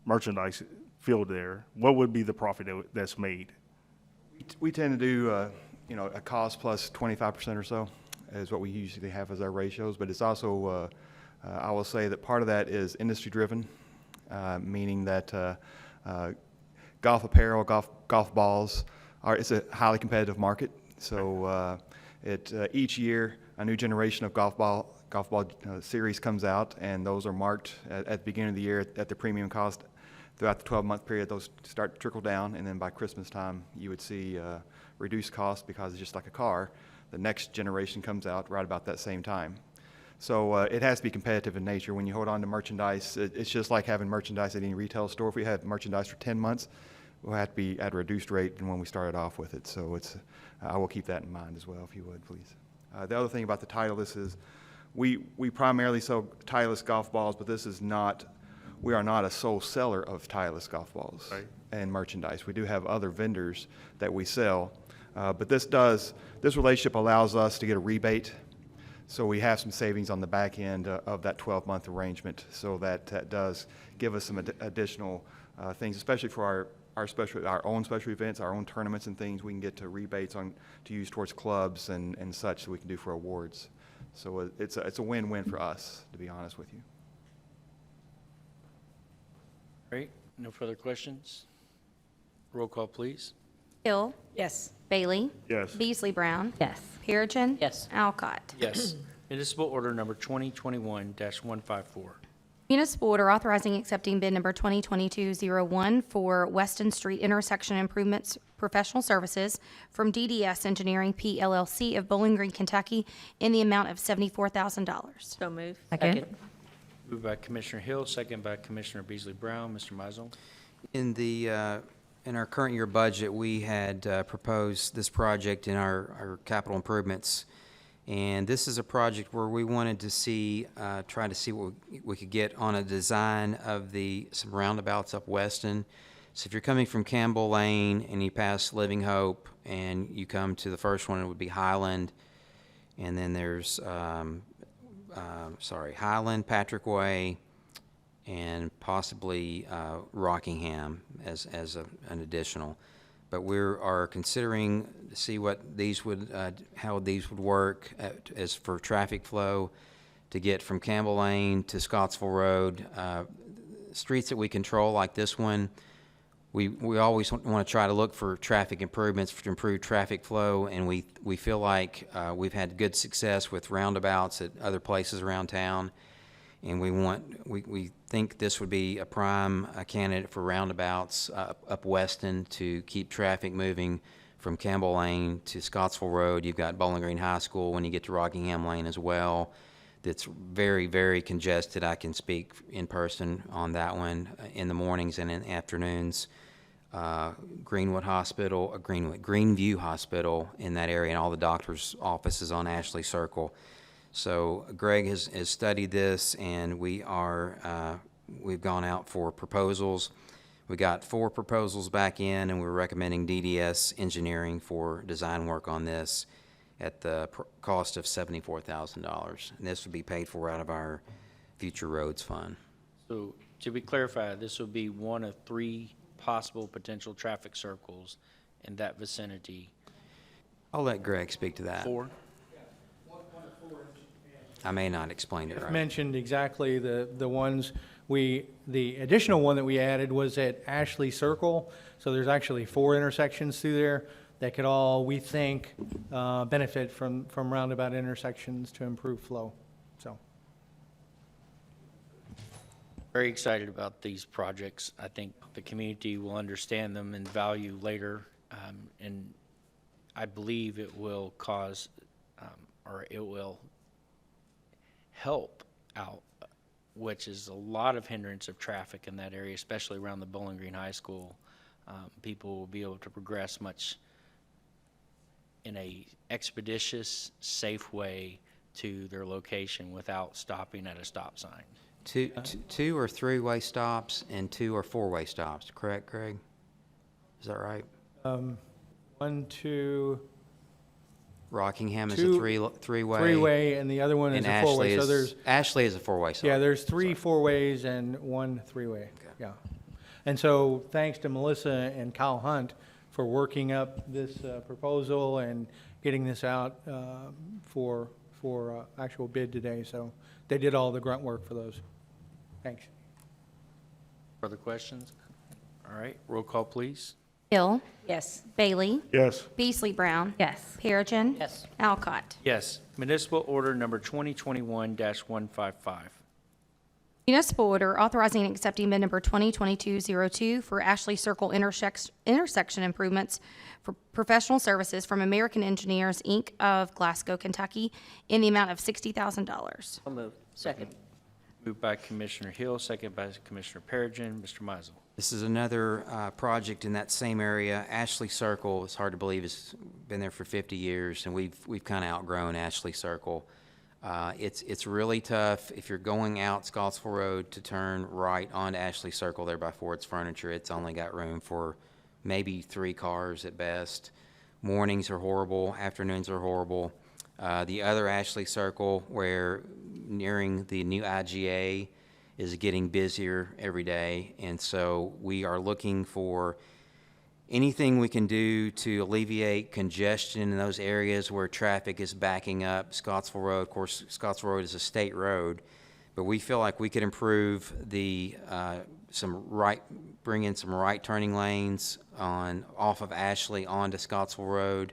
merchandise filled there? What would be the profit that's made? We tend to do, you know, a cost plus 25% or so is what we usually have as our ratios, but it's also, I will say that part of that is industry driven, meaning that golf apparel, golf balls it's a highly competitive market. So each year a new generation of golf ball series comes out, and those are marked at the beginning of the year at the premium cost. Throughout the 12-month period, those start to trickle down, and then by Christmas time, you would see reduced costs because it's just like a car. The next generation comes out right about that same time. So it has to be competitive in nature. When you hold on to merchandise, it's just like having merchandise at any retail store. If we have merchandise for 10 months, we'll have to be at a reduced rate than when we started off with it. So I will keep that in mind as well, if you would, please. The other thing about the Titleist is we primarily sell Titleist golf balls, but we are not a sole seller of Titleist golf balls and merchandise. We do have other vendors that we sell, but this relationship allows us to get a rebate. So we have some savings on the back end of that 12-month arrangement. So that does give us some additional things, especially for our own special events, our own tournaments and things. We can get to rebates to use towards clubs and such that we can do for awards. So it's a win-win for us, to be honest with you. Great. No further questions? Roll call, please. Hill. Yes. Bailey. Yes. Beasley Brown. Yes. Perigin. Yes. Alcott. Yes. Municipal order number 2021-154. Municipal order authorizing accepting bid number 2022-01 for Weston Street intersection improvements professional services from DDS Engineering P. LLC of Bowling Green, Kentucky, in the amount of $74,000. So move. Second. Moved by Commissioner Hill, second by Commissioner Beasley Brown. Mr. Mizel. In our current year budget, we had proposed this project in our capital improvements. And this is a project where we wanted to try to see what we could get on a design of some roundabouts up Weston. So if you're coming from Campbell Lane and you pass Living Hope and you come to the first one, it would be Highland. And then there's, Highland, Patrick Way, and possibly Rockingham as an additional. But we are considering to see what these would, how these would work as for traffic flow to get from Campbell Lane to Scottsville Road. Streets that we control like this one, we always want to try to look for traffic improvements to improve traffic flow, and we feel like we've had good success with roundabouts at other places around town, and we think this would be a prime candidate for roundabouts up Weston to keep traffic moving from Campbell Lane to Scottsville Road. You've got Bowling Green High School when you get to Rockingham Lane as well. That's very, very congested. I can speak in person on that one in the mornings and in the afternoons. Greenwood Hospital, Greenview Hospital in that area, and all the doctors' offices on Ashley Circle. So Greg has studied this, and we've gone out for proposals. We got 4 proposals back in, and we're recommending DDS Engineering for design work on this at the cost of $74,000. And this would be paid for out of our Future Roads Fund. So to be clarified, this will be one of 3 possible potential traffic circles in that vicinity. I'll let Greg speak to that. 4? I may not explain it right. Mentioned exactly the ones the additional one that we added was at Ashley Circle. So there's actually 4 intersections through there that could all, we think, benefit from roundabout intersections to improve flow. So. Very excited about these projects. I think the community will understand them and value later, and I believe it will cause, or it will help out, which is a lot of hindrance of traffic in that area, especially around the Bowling Green High School. People will be able to progress much in a expeditious, safe way to their location without stopping at a stop sign. Two or 3-way stops and 2 or 4-way stops, correct, Greg? Is that right? 1, 2. Rockingham is a Two- 3-way. 3-way, and the other one is And a Ashley 4-way. So is, there's, Ashley is a 4-way stop. yeah, there's 3 4-ways and 1 3-way. Yeah. And so thanks to Melissa and Kyle Hunt for working up this proposal and getting this out for actual bid today. So they did all the grunt work for those. Thanks. Further questions? All right, roll call, please. Hill. Yes. Bailey. Yes. Beasley Brown. Yes. Perigin. Yes. Alcott. Yes. Municipal order number 2021-155. Municipal order authorizing and accepting bid number 2022-02 for Ashley Circle intersection improvements for professional services from American Engineers, Inc. of Glasgow, Kentucky, in the amount of $60,000. So moved. Second. Moved by Commissioner Hill, second by Commissioner Perigin. Mr. Mizel. This is another project in that same area. Ashley Circle, it's hard to believe, it's been there for 50 years, and we've kind of outgrown Ashley Circle. It's really tough if you're going out Scottsville Road to turn right onto Ashley Circle there by Ford's Furniture. It's only got room for maybe 3 cars at best. Mornings are horrible, afternoons are horrible. The other Ashley Circle, where nearing the new IGA, is getting busier every day, and so we are looking for anything we can do to alleviate congestion in those areas where traffic is backing up. Scottsville Road, of course, Scottsville Road is a state road, but we feel like we could improve the bring in some right turning lanes off of Ashley onto Scottsville Road,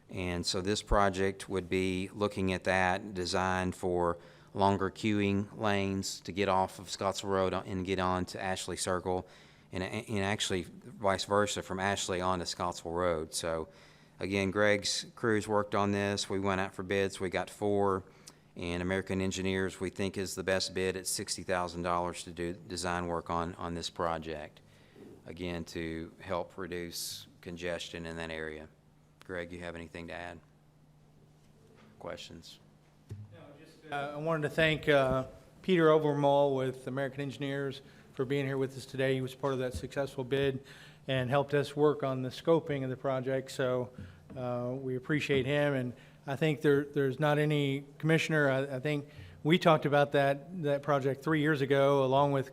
and so this project would be looking at that, designed for longer queuing lanes to get off of Scottsville Road and get on to Ashley Circle, and actually vice versa from Ashley on to Scottsville Road. So again, Greg's crews worked on this. We went out for bids. We got 4, and American Engineers we think is the best bid at $60,000 to do design work on this project, again, to help reduce congestion in that area. Greg, you have anything to add? Questions? I wanted to thank Peter Overmall with American Engineers for being here with us today. He was part of that successful bid and helped us work on the scoping of the project, so we appreciate him. And I think there's not any commissioner, I think we talked about that project 3 years ago, along with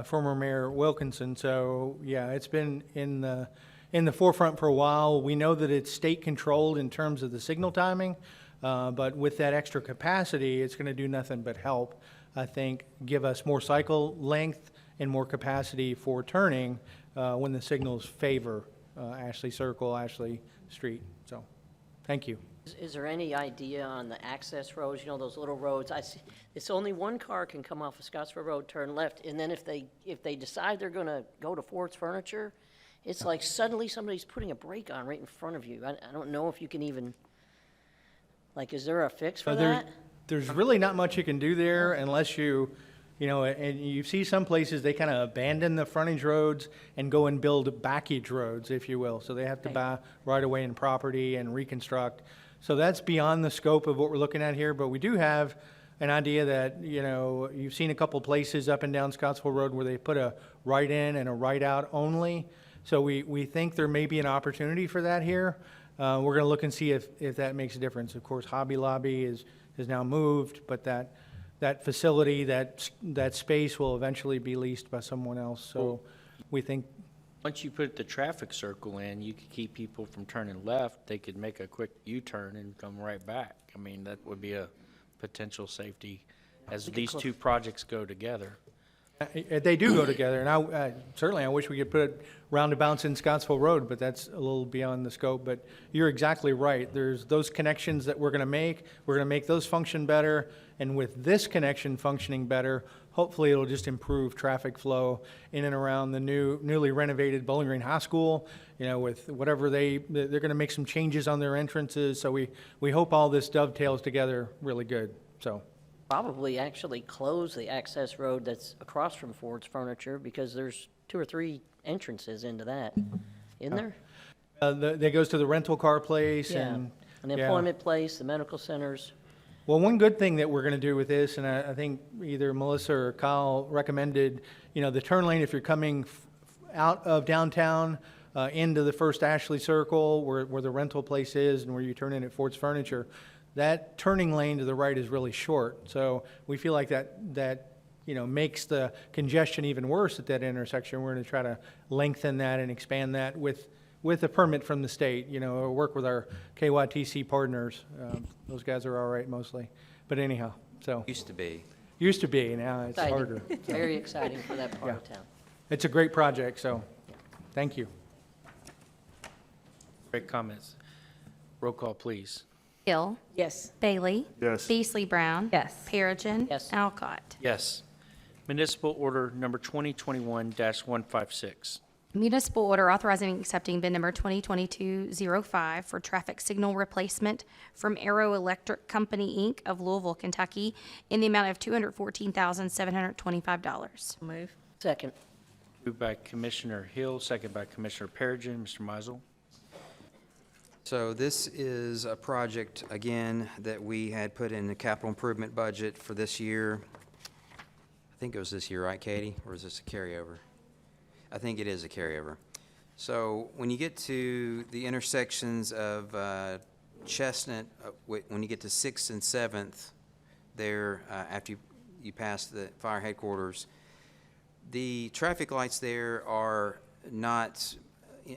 former Mayor Wilkinson. So, yeah, it's been in the forefront for a while. We know that it's state-controlled in terms of the signal timing, but with that extra capacity, it's going to do nothing but help, I think, give us more cycle length and more capacity for turning when the signals favor Ashley Circle, Ashley Street. So, thank you. Is there any idea on the access roads, you know, those little roads? I see, it's only one car can come off of Scottsville Road, turn left, and then if they decide they're gonna go to Ford's Furniture, it's like suddenly somebody's putting a brake on right in front of you. I don't know if you can even, like, is there a fix for that? There's really not much you can do there unless you know, and you see some places, they kind of abandon the frontage roads and go and build backage roads, if you will. So they have to buy right away in property and reconstruct. So that's beyond the scope of what we're looking at here, but we do have an idea that, you know, you've seen a couple places up and down Scottsville Road where they put a right in and a right out only. So we think there may be an opportunity for that here. We're going to look and see if that makes a difference. Of course, Hobby Lobby is now moved, but that facility, that space will eventually be leased by someone else. So we think. Once you put the traffic circle in, you could keep people from turning left. They could make a quick U-turn and come right back. I mean, that would be a potential safety as these two projects go together. They do go together, and certainly I wish we could put roundabouts in Scottsville Road, but that's a little beyond the scope. But you're exactly right. There's those connections that we're going to make. We're going to make those function better, and with this connection functioning better, hopefully it'll just improve traffic flow in and around the newly renovated Bowling Green High School. You know, with whatever they're going to make some changes on their entrances. So we hope all this dovetails together really good. So. Probably actually close the access road that's across from Ford's Furniture, because there's 2 or 3 entrances into that, isn't there? That goes to the rental car place Yeah, and. an employment place, the medical centers. Well, one good thing that we're going to do with this, and I think either Melissa or Kyle recommended, you know, the turn lane, if you're coming out of downtown into the first Ashley Circle where the rental place is and where you turn in at Ford's Furniture, that turning lane to the right is really short. So we feel like that you know, makes the congestion even worse at that intersection. We're going to try to lengthen that and expand that with a permit from the state, you know, or work with our KYTC partners. Those guys are all right mostly. But anyhow, so. Used to be. Used to be, now it's Exciting. harder. Very exciting for that part of town. It's a great project, so thank you. Great comments. Roll call, please. Hill. Yes. Bailey. Yes. Beasley Brown. Yes. Perigin. Yes. Alcott. Yes. Municipal order number 2021-156. Municipal order authorizing and accepting bid number 2022-05 for traffic signal replacement from Arrow Electric Company, Inc. of Louisville, Kentucky, in the amount of $214,725. Move. Second. Moved by Commissioner Hill, second by Commissioner Perigin. Mr. Mizel. So this is a project, again, that we had put in the capital improvement budget for this year. I think it was this year, right, Katie? Or is this a carryover? I think it is a carryover. So when you get to the intersections of Chestnut, when you get to 6th and 7th, there, after you pass the fire headquarters, the traffic lights there are not,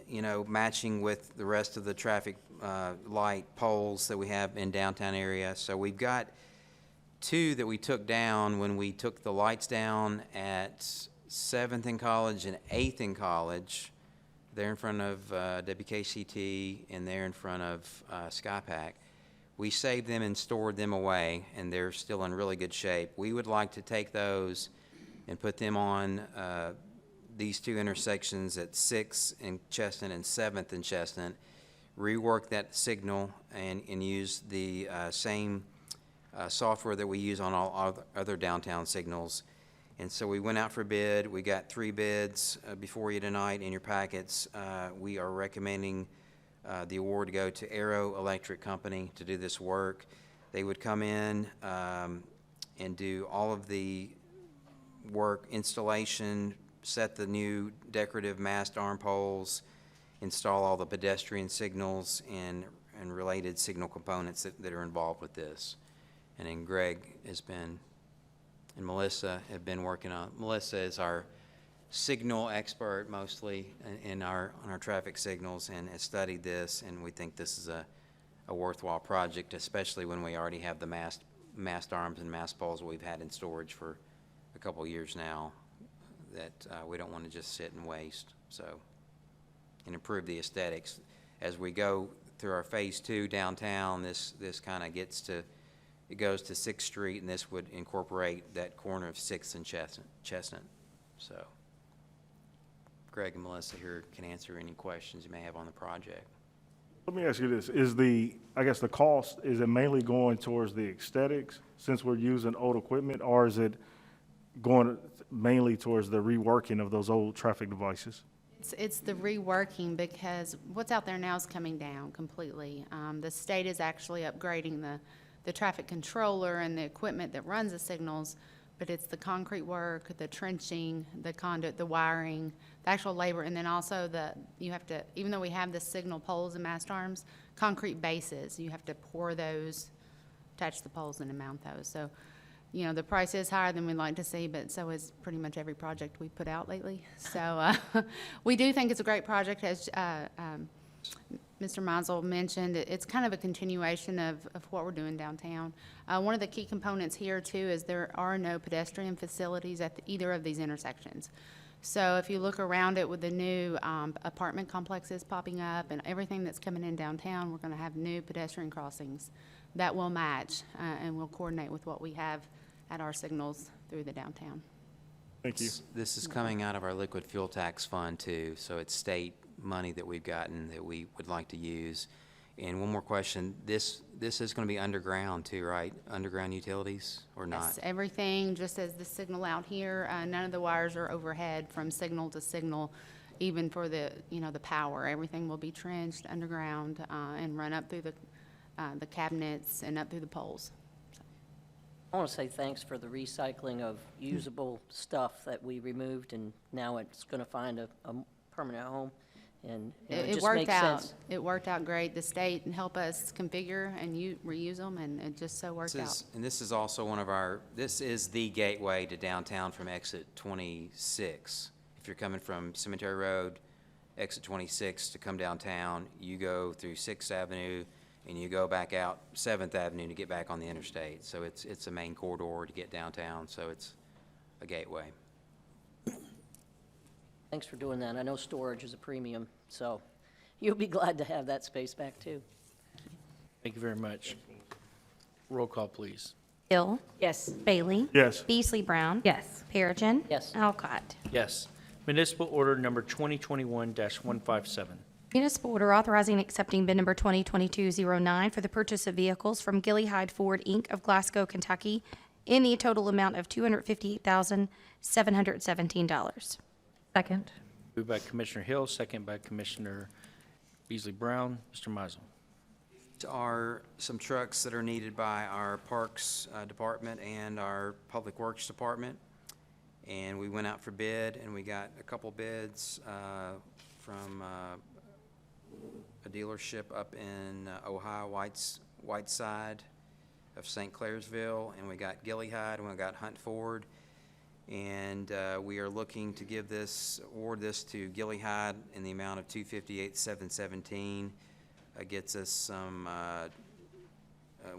you know, matching with the rest of the traffic light poles that we have in downtown area. So we've got 2 that we took down when we took the lights down at 7th in College and 8th in College. They're in front of WKCT and they're in front of SkyPack. We saved them and stored them away, and they're still in really good shape. We would like to take those and put them on these 2 intersections at 6th in Chestnut and 7th in Chestnut, rework that signal and use the same software that we use on all other downtown signals. And so we went out for bid. We got 3 bids before you tonight in your packets. We are recommending the award to go to Arrow Electric Company to do this work. They would come in and do all of the work, installation, set the new decorative mast arm poles, install all the pedestrian signals and related signal components that are involved with this. And then Greg has been, and Melissa have been working on, Melissa is our signal expert mostly on our traffic signals, and has studied this, and we think this is a worthwhile project, especially when we already have the mast arms and mast poles we've had in storage for a couple of years now that we don't want to just sit and waste. So, and improve the aesthetics. As we go through our phase 2 downtown, this kind of gets to, it goes to 6th Street, and this would incorporate that corner of 6th and Chestnut. So Greg and Melissa here can answer any questions you may have on the project. Let me ask you this, is I guess the cost, is it mainly going towards the aesthetics since we're using old equipment, or is it going mainly towards the reworking of those old traffic devices? It's the reworking, because what's out there now is coming down completely. The state is actually upgrading the traffic controller and the equipment that runs the signals, but it's the concrete work, the trenching, the conduit, the wiring, the actual labor, and then also you have to, even though we have the signal poles and mast arms, concrete bases, you have to pour those, attach the poles and mount those. So, you know, the price is higher than we'd like to see, but so is pretty much every project we put out lately. So we do think it's a great project, as Mr. Meisel mentioned. It's kind of a continuation of what we're doing downtown. One of the key components here, too, is there are no pedestrian facilities at either of these intersections. So if you look around it with the new apartment complexes popping up and everything that's coming in downtown, we're going to have new pedestrian crossings that will match and will coordinate with what we have at our signals through the downtown. Thank you. This is coming out of our liquid fuel tax fund too, so it's state money that we've gotten that we would like to use. And one more question, this is going to be underground too, right? Underground utilities or not? Yes, everything, just as the signal out here, none of the wires are overhead from signal to signal, even for the power. Everything will be trenched underground and run up through the cabinets and up through the poles. I want to say thanks for the recycling of usable stuff that we removed, and now it's going to find a permanent home. And it just worked makes out. sense. It worked out great. The state helped us configure and reuse them, and it just so worked out. And this is also this is the gateway to downtown from exit 26. If you're coming from Cemetery Road, exit 26 to come downtown, you go through 6th Avenue, and you go back out 7th Avenue to get back on the interstate. So it's a main corridor to get downtown, so it's a gateway. Thanks for doing that. I know storage is a premium, so you'll be glad to have that space back too. Thank you very much. Roll call, please. Hill. Yes. Bailey. Yes. Beasley Brown. Yes. Perigin. Yes. Alcott. Yes. Municipal order number 2021-157. Municipal order authorizing and accepting bid number 2022-09 for the purchase of vehicles from Gilly Hyde Ford, Inc. of Glasgow, Kentucky, in the total amount of $258,717. Second. Moved by Commissioner Hill, second by Commissioner Beasley Brown. Mr. Meisel. There are some trucks that are needed by our Parks Department and our Public Works Department. And we went out for bid, and we got a couple bids from a dealership up in Ohio, Whiteside of St. Clairsville, and we got Gilly Hyde, and we got Hunt Ford. And we are looking to award this to Gilly Hyde in the amount of $258,717. Gets us some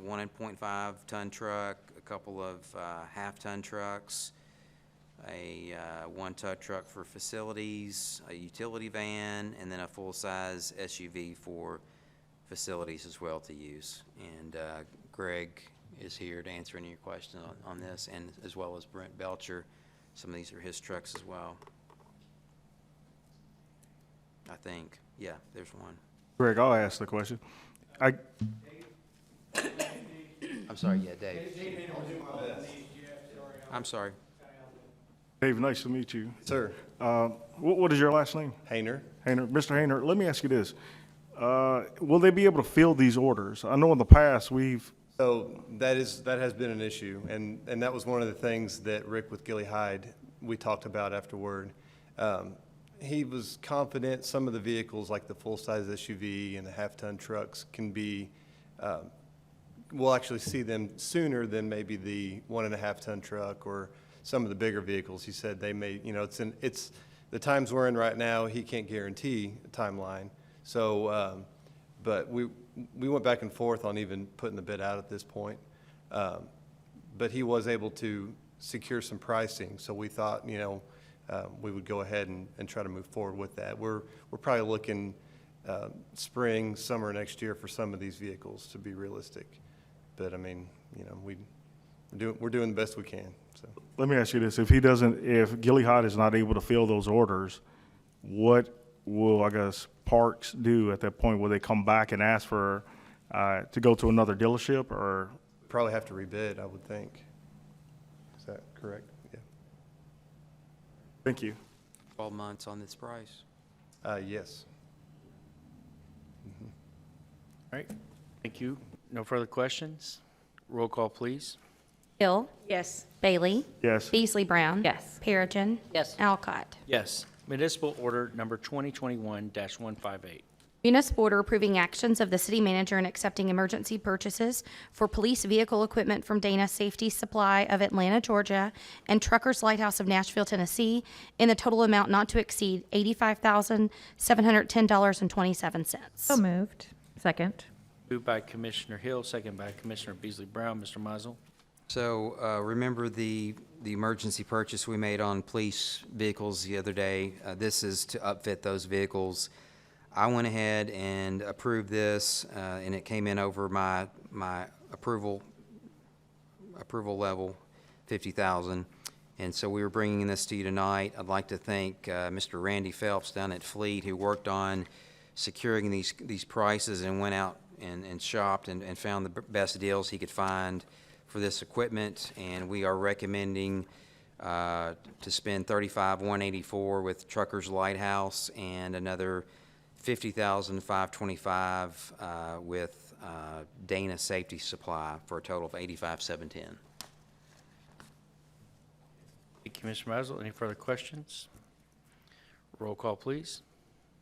1.5 ton truck, a couple of half-ton trucks, a 1-ton truck for facilities, a utility van, and then a full-size SUV for facilities as well to use. And Greg is here to answer any of your questions on this, and as well as Brent Belcher. Some of these are his trucks as well. I think. Yeah, there's one. Greg, I'll ask the question. I'm sorry, yeah, Dave. I'm sorry. Dave, nice to meet you. Sir. What is your last name? Hayner. Hayner. Mr. Hayner, let me ask you this. Will they be able to fill these orders? I know in the past we've So that has been an issue, and that was one of the things that Rick with Gilly Hyde, we talked about afterward. He was confident some of the vehicles, like the full-size SUV and the half-ton trucks, can be, we'll actually see them sooner than maybe the 1.5-ton truck or some of the bigger vehicles. He said they may, you know, it's the times we're in right now, he can't guarantee a timeline. So, but we went back and forth on even putting the bid out at this point. But he was able to secure some pricing, so we thought, you know, we would go ahead and try to move forward with that. We're probably looking spring, summer next year for some of these vehicles, to be realistic. But I mean, you know, we're doing the best we can. So Let me ask you this: if Gilly Hyde is not able to fill those orders, what will, I guess, Parks do at that point? Will they come back and ask for to go to another dealership, or probably have to rebid, I would think. Is that correct? Yeah. Thank you. 12 months on this price. Yes. All right, thank you. No further questions? Roll call, please. Hill. Yes. Bailey. Yes. Beasley Brown. Yes. Perigin. Yes. Alcott. Yes. Municipal order number 2021-158. Municipal order approving actions of the city manager and accepting emergency purchases for police vehicle equipment from Dana Safety Supply of Atlanta, Georgia, and Truckers Lighthouse of Nashville, Tennessee, in the total amount not to exceed $85,710.27. So moved. Second. Moved by Commissioner Hill, second by Commissioner Beasley Brown. Mr. Mizel. So remember the emergency purchase we made on police vehicles the other day? This is to upfit those vehicles. I went ahead and approved this, and it came in over my approval level, 50,000. And so we were bringing this to you tonight. I'd like to thank Mr. Randy Phelps down at Fleet, who worked on securing these prices and went out and shopped and found the best deals he could find for this equipment. And we are recommending to spend $35,184 with Truckers Lighthouse and another $50,525 with Dana Safety Supply for a total of $85,710. Thank you, Mr. Mizel. Any further questions? Roll call, please.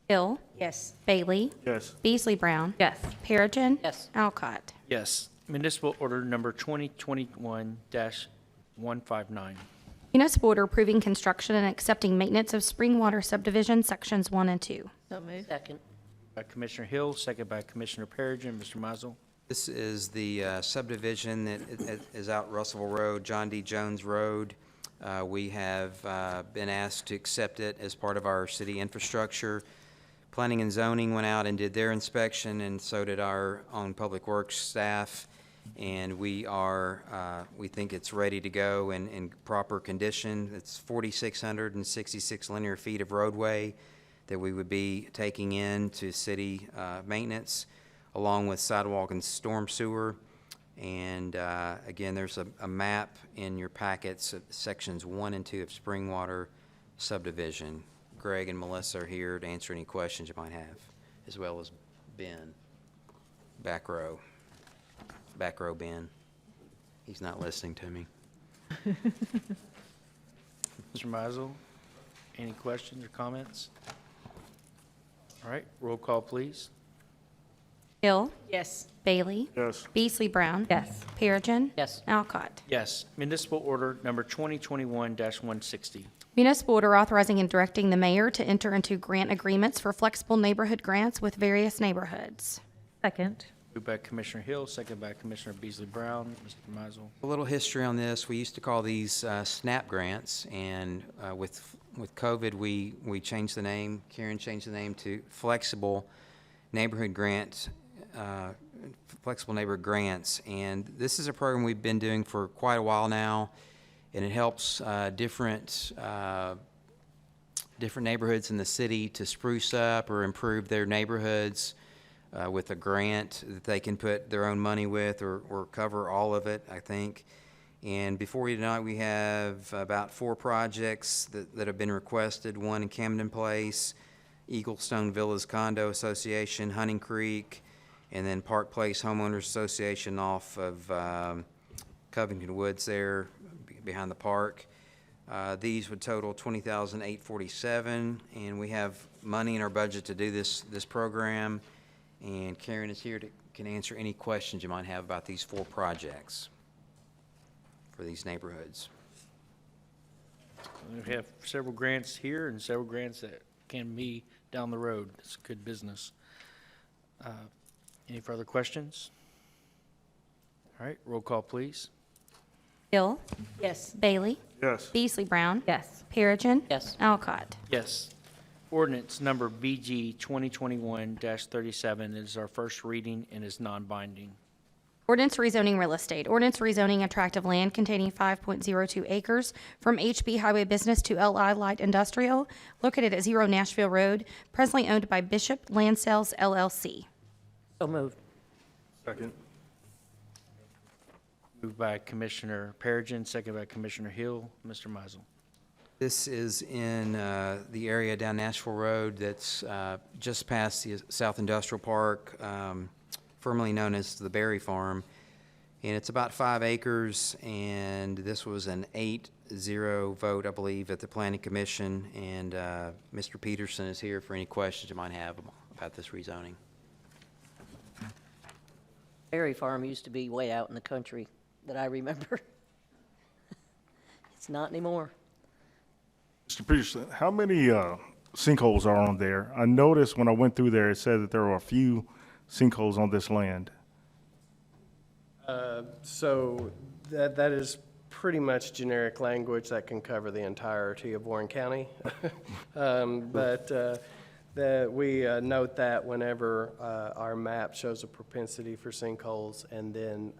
Hill. Yes. Bailey. Yes. Beasley Brown. Yes. Perigin. Yes. Alcott. Yes. Municipal order number 2021-159. Municipal order approving construction and accepting maintenance of Springwater subdivision sections 1 and 2. So moved. Second. By Commissioner Hill, second by Commissioner Perigin. Mr. Mizel. This is the subdivision that is out Russellville Road, John D. Jones Road. We have been asked to accept it as part of our city infrastructure. Planning and zoning went out and did their inspection, and so did our own public works staff. And we think it's ready to go in proper condition. It's 4,666 linear feet of roadway that we would be taking in to city maintenance, along with sidewalk and storm sewer. And again, there's a map in your packets of sections 1 and 2 of Springwater subdivision. Greg and Melissa are here to answer any questions you might have, as well as Ben, back row Ben. He's not listening to me. Mr. Mizel, any questions or comments? All right, roll call, please. Hill. Yes. Bailey. Yes. Beasley Brown. Yes. Perigin. Yes. Alcott. Yes. Municipal order number 2021-160. Municipal order authorizing and directing the mayor to enter into grant agreements for flexible neighborhood grants with various neighborhoods. Second. Moved by Commissioner Hill, second by Commissioner Beasley Brown. Mr. Mizel. A little history on this. We used to call these SNAP grants, and with COVID, we changed the name. Karen changed the name to Flexible Neighborhood Grants. Flexible Neighborhood Grants, and this is a program we've been doing for quite a while now, and it helps different neighborhoods in the city to spruce up or improve their neighborhoods with a grant that they can put their own money with or cover all of it, I think. And before you tonight, we have about 4 projects that have been requested. One in Camden Place, Eaglestone Villas Condo Association, Hunting Creek, and then Park Place Homeowners Association off of Covington Woods there behind the park. These would total $20,847, and we have money in our budget to do this program. And Karen is here can answer any questions you might have about these 4 projects for these neighborhoods. We have several grants here and several grants that can be down the road. It's good business. Any further questions? All right, roll call, please. Hill. Yes. Bailey. Yes. Beasley Brown. Yes. Perigin. Yes. Alcott. Yes. Ordinance number BG 2021-37 is our first reading and is non-binding. Ordinance rezoning real estate. Ordinance rezoning a tract of land containing 5.02 acres from HB Highway Business to LI Light Industrial, located at 0 Nashville Road, presently owned by Bishop Land Sales LLC. So moved. Second. Moved by Commissioner Perigin, second by Commissioner Hill. Mr. Mizel. This is in the area down Nashville Road that's just past the South Industrial Park, formerly known as the Berry Farm. And it's about 5 acres, and this was an 8-0 vote, I believe, at the Planning Commission. And Mr. Peterson is here for any questions you might have about this rezoning. Berry Farm used to be way out in the country that I remember. It's not anymore. Mr. Peterson, how many sinkholes are on there? I noticed when I went through there, it said that there were a few sinkholes on this land. So that is pretty much generic language that can cover the entirety of Warren County. That we note that whenever our map shows a propensity for sinkholes, and then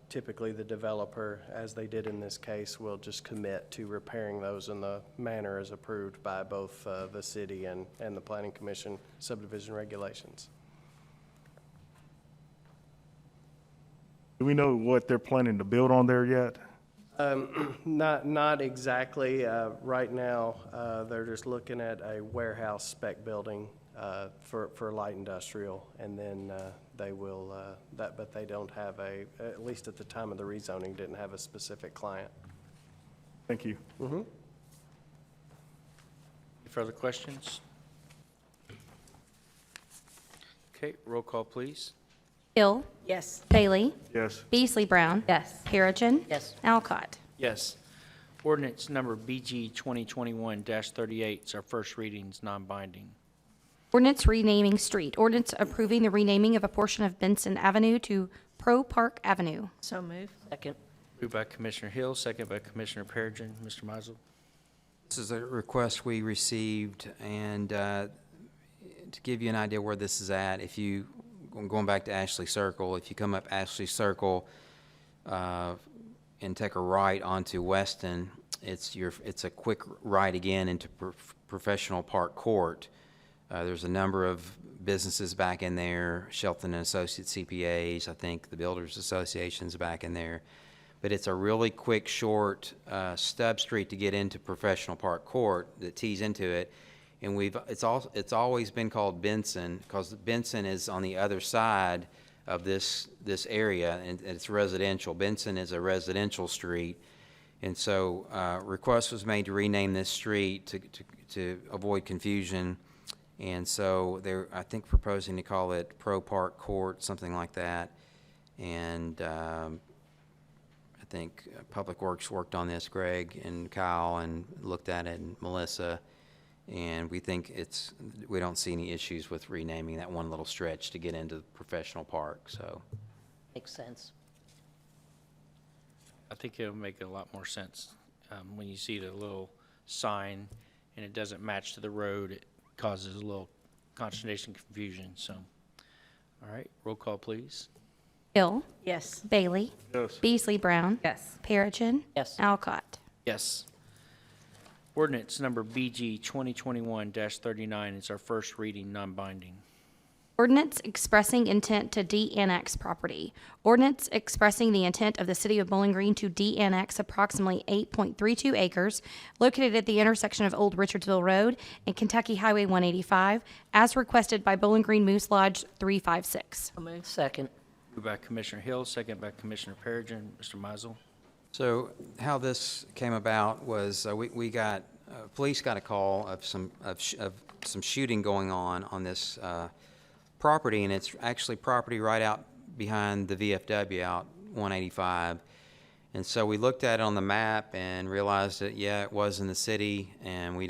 typically the developer, as they did in this case, will just commit to repairing those in the manner as approved by both the city and the Planning Commission subdivision regulations. Do we know what they're planning to build on there yet? Not exactly. Right now, they're just looking at a warehouse spec building for light industrial, and then they will, but they don't have at least at the time of the rezoning, didn't have a specific client. Thank you. Mm-hmm. Any further questions? Okay, roll call, please. Hill. Yes. Bailey. Yes. Beasley Brown. Yes. Perigin. Yes. Alcott. Yes. Ordinance number BG 2021-38 is our first reading, is non-binding. Ordinance renaming street. Ordinance approving the renaming of a portion of Benson Avenue to Pro Park Avenue. So moved. Second. Moved by Commissioner Hill, second by Commissioner Perigin. Mr. Mizel. This is a request we received, and to give you an idea where this is at, if you, going back to Ashley Circle, if you come up Ashley Circle and take a right onto Weston, it's a quick right again into Professional Park Court. There's a number of businesses back in there, Shelton and Associates CPAs, I think the Builders Association's back in there. But it's a really quick, short stub street to get into Professional Park Court that tees into it. And it's always been called Benson because Benson is on the other side of this area, and it's residential. Benson is a residential street, and so request was made to rename this street to avoid confusion. And so they're, I think, proposing to call it Pro Park Court, something like that. And I think Public Works worked on this, Greg and Kyle, and looked at it, and Melissa. And we think we don't see any issues with renaming that one little stretch to get into the Professional Park, so. Makes sense. I think it'll make a lot more sense when you see the little sign and it doesn't match to the road. It causes a little consternation, confusion, so. All right, roll call, please. Hill. Yes. Bailey. Yes. Beasley Brown. Yes. Perigin. Yes. Alcott. Yes. Ordinance number BG 2021-39 is our first reading, non-binding. Ordinance expressing intent to de-annex property. Ordinance expressing the intent of the City of Bowling Green to de-annex approximately 8.32 acres located at the intersection of Old Richardsville Road and Kentucky Highway 185, as requested by Bowling Green Moose Lodge 356. Second. Moved by Commissioner Hill, second by Commissioner Perigin. Mr. Mizel. So how this came about was we got, police got a call of some shooting going on this property, and it's actually property right out behind the VFW out 185. And so we looked at it on the map and realized that, yeah, it was in the city, and we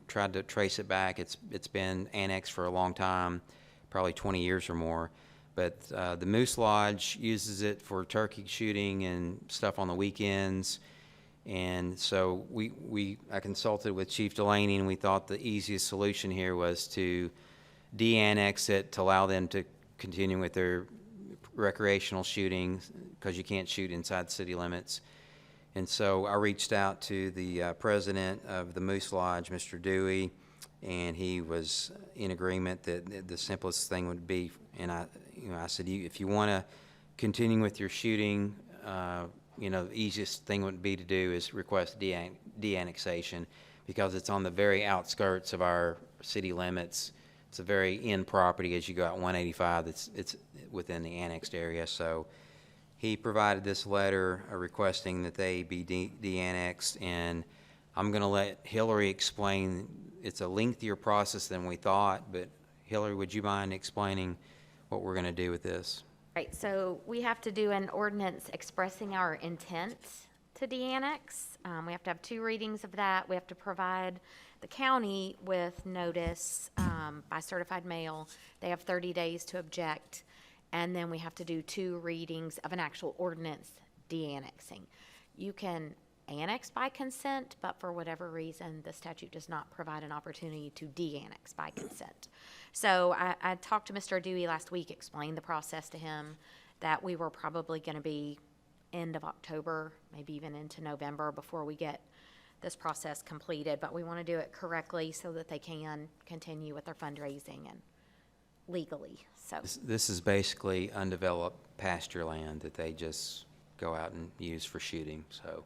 tried to trace it back. It's been annexed for a long time, probably 20 years or more. But the Moose Lodge uses it for turkey shooting and stuff on the weekends. And so I consulted with Chief Delaney, and we thought the easiest solution here was to de-annex it to allow them to continue with their recreational shooting, because you can't shoot inside city limits. And so I reached out to the president of the Moose Lodge, Mr. Dewey, and he was in agreement that the simplest thing would be, and I said, if you want to continue with your shooting, the easiest thing would be to do is request de-annexation, because it's on the very outskirts of our city limits. It's a very in property as you go out 185. It's within the annexed area. So he provided this letter requesting that they be de-annexed, and I'm going to let Hillary explain. It's a lengthier process than we thought, but Hillary, would you mind explaining what we're going to do with this? Right, so we have to do an ordinance expressing our intent to de-annex. We have to have 2 readings of that. We have to provide the county with notice by certified mail. They have 30 days to object. And then we have to do 2 readings of an actual ordinance de-annexing. You can annex by consent, but for whatever reason, the statute does not provide an opportunity to de-annex by consent. So I talked to Mr. Dewey last week, explained the process to him, that we were probably going to be end of October, maybe even into November before we get this process completed, but we want to do it correctly so that they can continue with their fundraising and legally. So This is basically undeveloped pasture land that they just go out and use for shooting, so.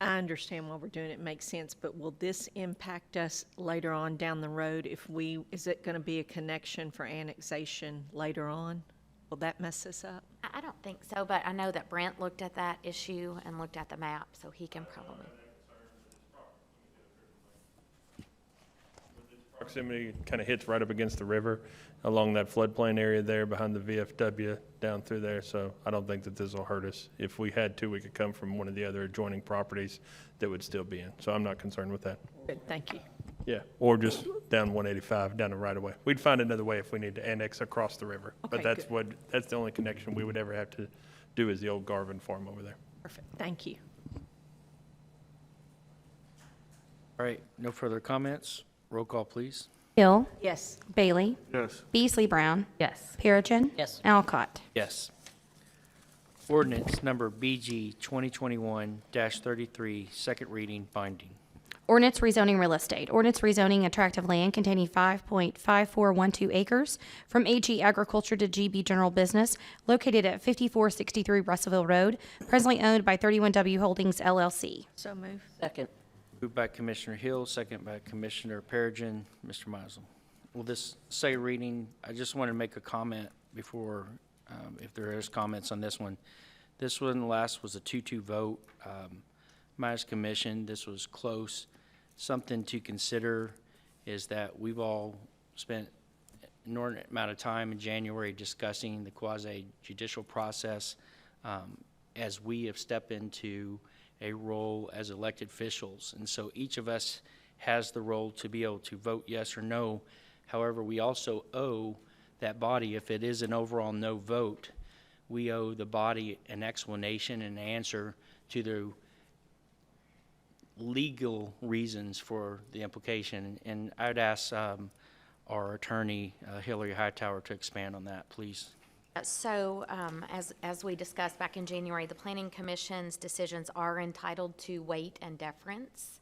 I understand why we're doing it, it makes sense, but will this impact us later on down the road is it going to be a connection for annexation later on? Will that mess us up? I don't think so, but I know that Brent looked at that issue and looked at the map, so he can probably. Proximity kind of hits right up against the river along that floodplain area there behind the VFW down through there. So I don't think that this will hurt us. If we had to, we could come from one of the other adjoining properties that would still be in. So I'm not concerned with that. Good, thank you. Yeah, or just down 185, down the right of way. We'd find another way if we need to annex across the river. Okay, But that's the only connection we would ever have to do is the old Garvin farm over there. Perfect, thank you. All right, no further comments. Roll call, please. Hill. Yes. Bailey. Yes. Beasley Brown. Yes. Perigin. Yes. Alcott. Yes. Ordinance number BG 2021-33, second reading, binding. Ordinance rezoning real estate. Ordinance rezoning a tract of land containing 5.5412 acres from AG Agriculture to GB General Business located at 5463 Russellville Road, presently owned by 31W Holdings LLC. So move. Second. Moved by Commissioner Hill, second by Commissioner Perigin. Mr. Mizel. Will this say reading? I just want to make a comment before, if there is comments on this one. This one last was a 2-2 vote. Myers Commission, this was close. Something to consider is that we've all spent an inordinate amount of time in January discussing the quasi-judicial process as we have stepped into a role as elected officials. And so each of us has the role to be able to vote yes or no. However, we also owe that body, if it is an overall no vote, we owe the body an explanation and answer to the legal reasons for the implication. And I'd ask our attorney, Hillary Hightower, to expand on that, please. So as we discussed back in January, the Planning Commission's decisions are entitled to weight and deference.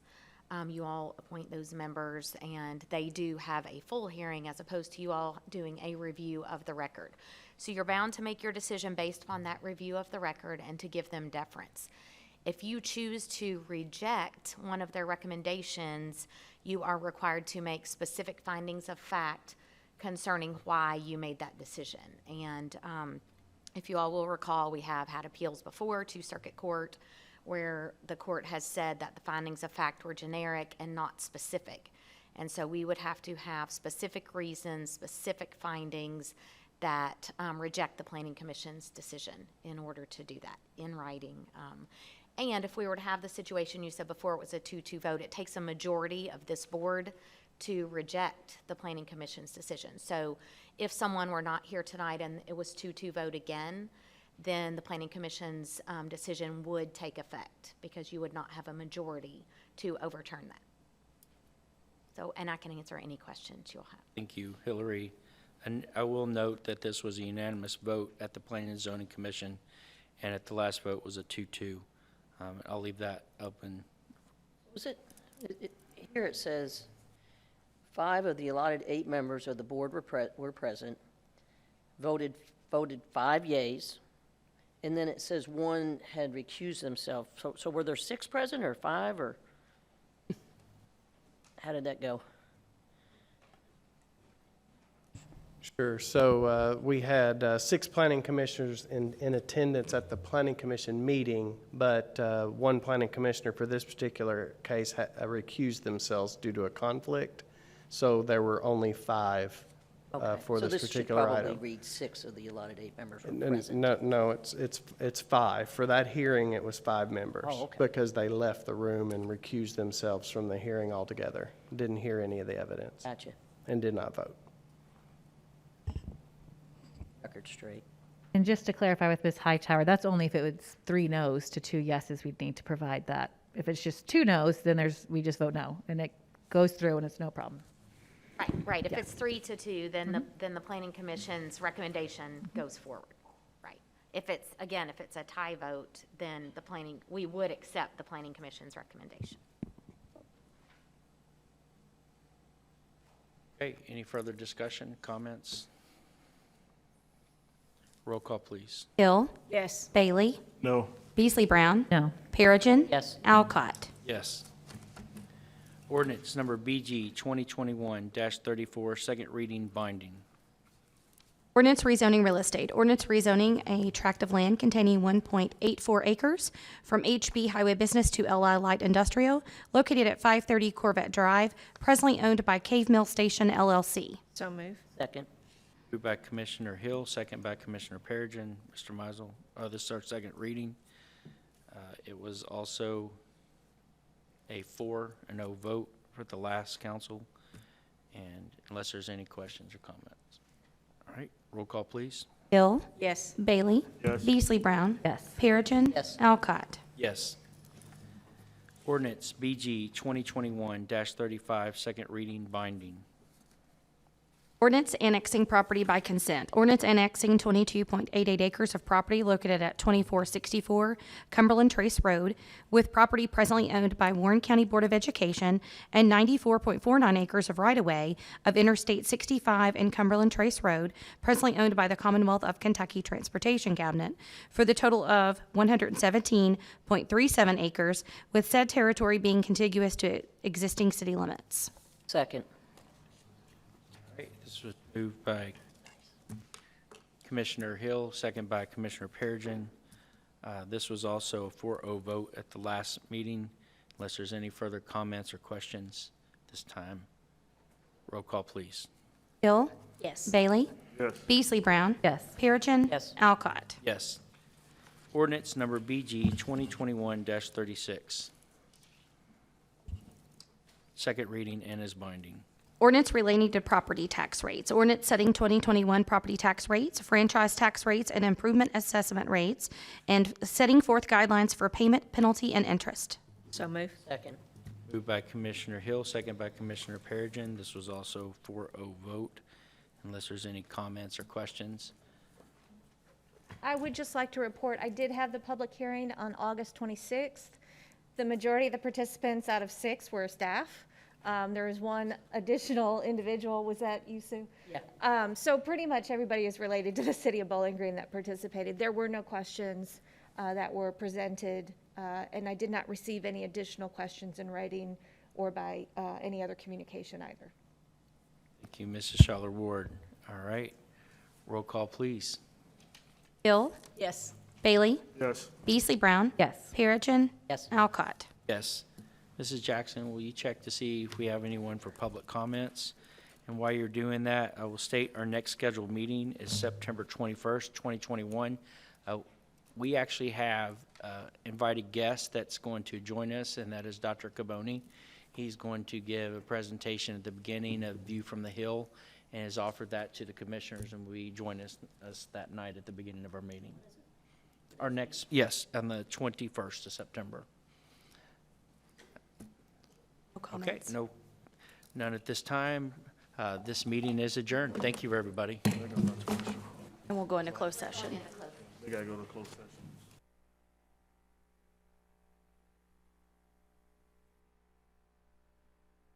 You all appoint those members, and they do have a full hearing as opposed to you all doing a review of the record. So you're bound to make your decision based upon that review of the record and to give them deference. If you choose to reject one of their recommendations, you are required to make specific findings of fact concerning why you made that decision. And if you all will recall, we have had appeals before to circuit court where the court has said that the findings of fact were generic and not specific. And so we would have to have specific reasons, specific findings that reject the Planning Commission's decision in order to do that in writing. And if we were to have the situation you said before, it was a 2-2 vote, it takes a majority of this board to reject the Planning Commission's decision. So if someone were not here tonight and it was 2-2 vote again, then the Planning Commission's decision would take effect because you would not have a majority to overturn that. So, and I can answer any questions you'll have. Thank you, Hillary. And I will note that this was a unanimous vote at the Planning and Zoning Commission, and at the last vote was a 2-2. I'll leave that open. Was it, here it says, 5 of the allotted 8 members of the board were present, voted 5 yeas, and then it says 1 had recused themselves. So were there 6 present or 5, or how did that go? Sure. So we had 6 planning commissioners in attendance at the planning commission meeting, but 1 planning commissioner for this particular case recused themselves due to a conflict. So there were only 5 for this particular item. So this should probably read 6 of the allotted 8 members were present. No, it's 5. For that hearing, it was 5 members. Oh, okay. Because they left the room and recused themselves from the hearing altogether. Didn't hear any of the evidence. Gotcha. And did not vote. Record straight. And just to clarify with Ms. Hightower, that's only if it was 3 noes to 2 yeses, we'd need to provide that. If it's just 2 noes, then we just vote no, and it goes through and it's no problem. Right. If Yeah. it's 3-2, then the Planning Commission's recommendation goes forward. Right. If it's a tie vote, then we would accept the Planning Commission's recommendation. Okay, any further discussion, comments? Roll call, please. Hill. Yes. Bailey. No. Beasley Brown. No. Perigin. Yes. Alcott. Yes. Ordinance number BG 2021-34, second reading, binding. Ordinance rezoning real estate. Ordinance rezoning a tract of land containing 1.84 acres from HB Highway Business to LI Light Industrial, located at 530 Corvette Drive, presently owned by Cave Mill Station LLC. So move. Second. Moved by Commissioner Hill, second by Commissioner Perigin. Mr. Mizel, this is our second reading. It was also a 4-0 vote for the last council, and unless there's any questions or comments. All right, roll call, please. Hill. Yes. Bailey. Yes. Beasley Brown. Yes. Perigin. Yes. Alcott. Yes. Ordinance BG 2021-35, second reading, binding. Ordinance annexing property by consent. Ordinance annexing 22.88 acres of property located at 2464 Cumberland Trace Road, with property presently owned by Warren County Board of Education, and 94.49 acres of right-of-way of Interstate 65 and Cumberland Trace Road, presently owned by the Commonwealth of Kentucky Transportation Cabinet, for the total of 117.37 acres, with said territory being contiguous to existing city limits. Second. This was moved by Commissioner Hill, second by Commissioner Perigin. This was also a 4-0 vote at the last meeting. Unless there's any further comments or questions this time. Roll call, please. Hill. Yes. Bailey. Yes. Beasley Brown. Yes. Perigin. Yes. Alcott. Yes. Ordinance number BG 2021-36. Second reading and is binding. Ordinance relating to property tax rates. Ordinance setting 2021 property tax rates, franchise tax rates, and improvement assessment rates, and setting forth guidelines for payment, penalty, and interest. So move. Second. Moved by Commissioner Hill, second by Commissioner Perigin. This was also 4-0 vote, unless there's any comments or questions. I would just like to report, I did have the public hearing on August 26th. The majority of the participants out of 6 were staff. There was one additional individual, was that you, Sue? Yeah. So pretty much everybody is related to the city of Bowling Green that participated. There were no questions that were presented, and I did not receive any additional questions in writing or by any other communication either. Thank you, Mrs. Schaller Ward. All right. Roll call, please. Hill. Yes. Bailey. Yes. Beasley Brown. Yes. Perigin. Yes. Alcott. Yes. Mrs. Jackson, will you check to see if we have anyone for public comments? And while you're doing that, I will state our next scheduled meeting is September 21st, 2021. We actually have invited guest that's going to join us, and that is Dr. Caboni. He's going to give a presentation at the beginning of View from the Hill, and has offered that to the commissioners, and we join us that night at the beginning of our meeting. Our next, yes, on the 21st of September. Okay, none at this time. This meeting is adjourned. Thank you, everybody. And we'll go into closed session. We gotta go to closed session.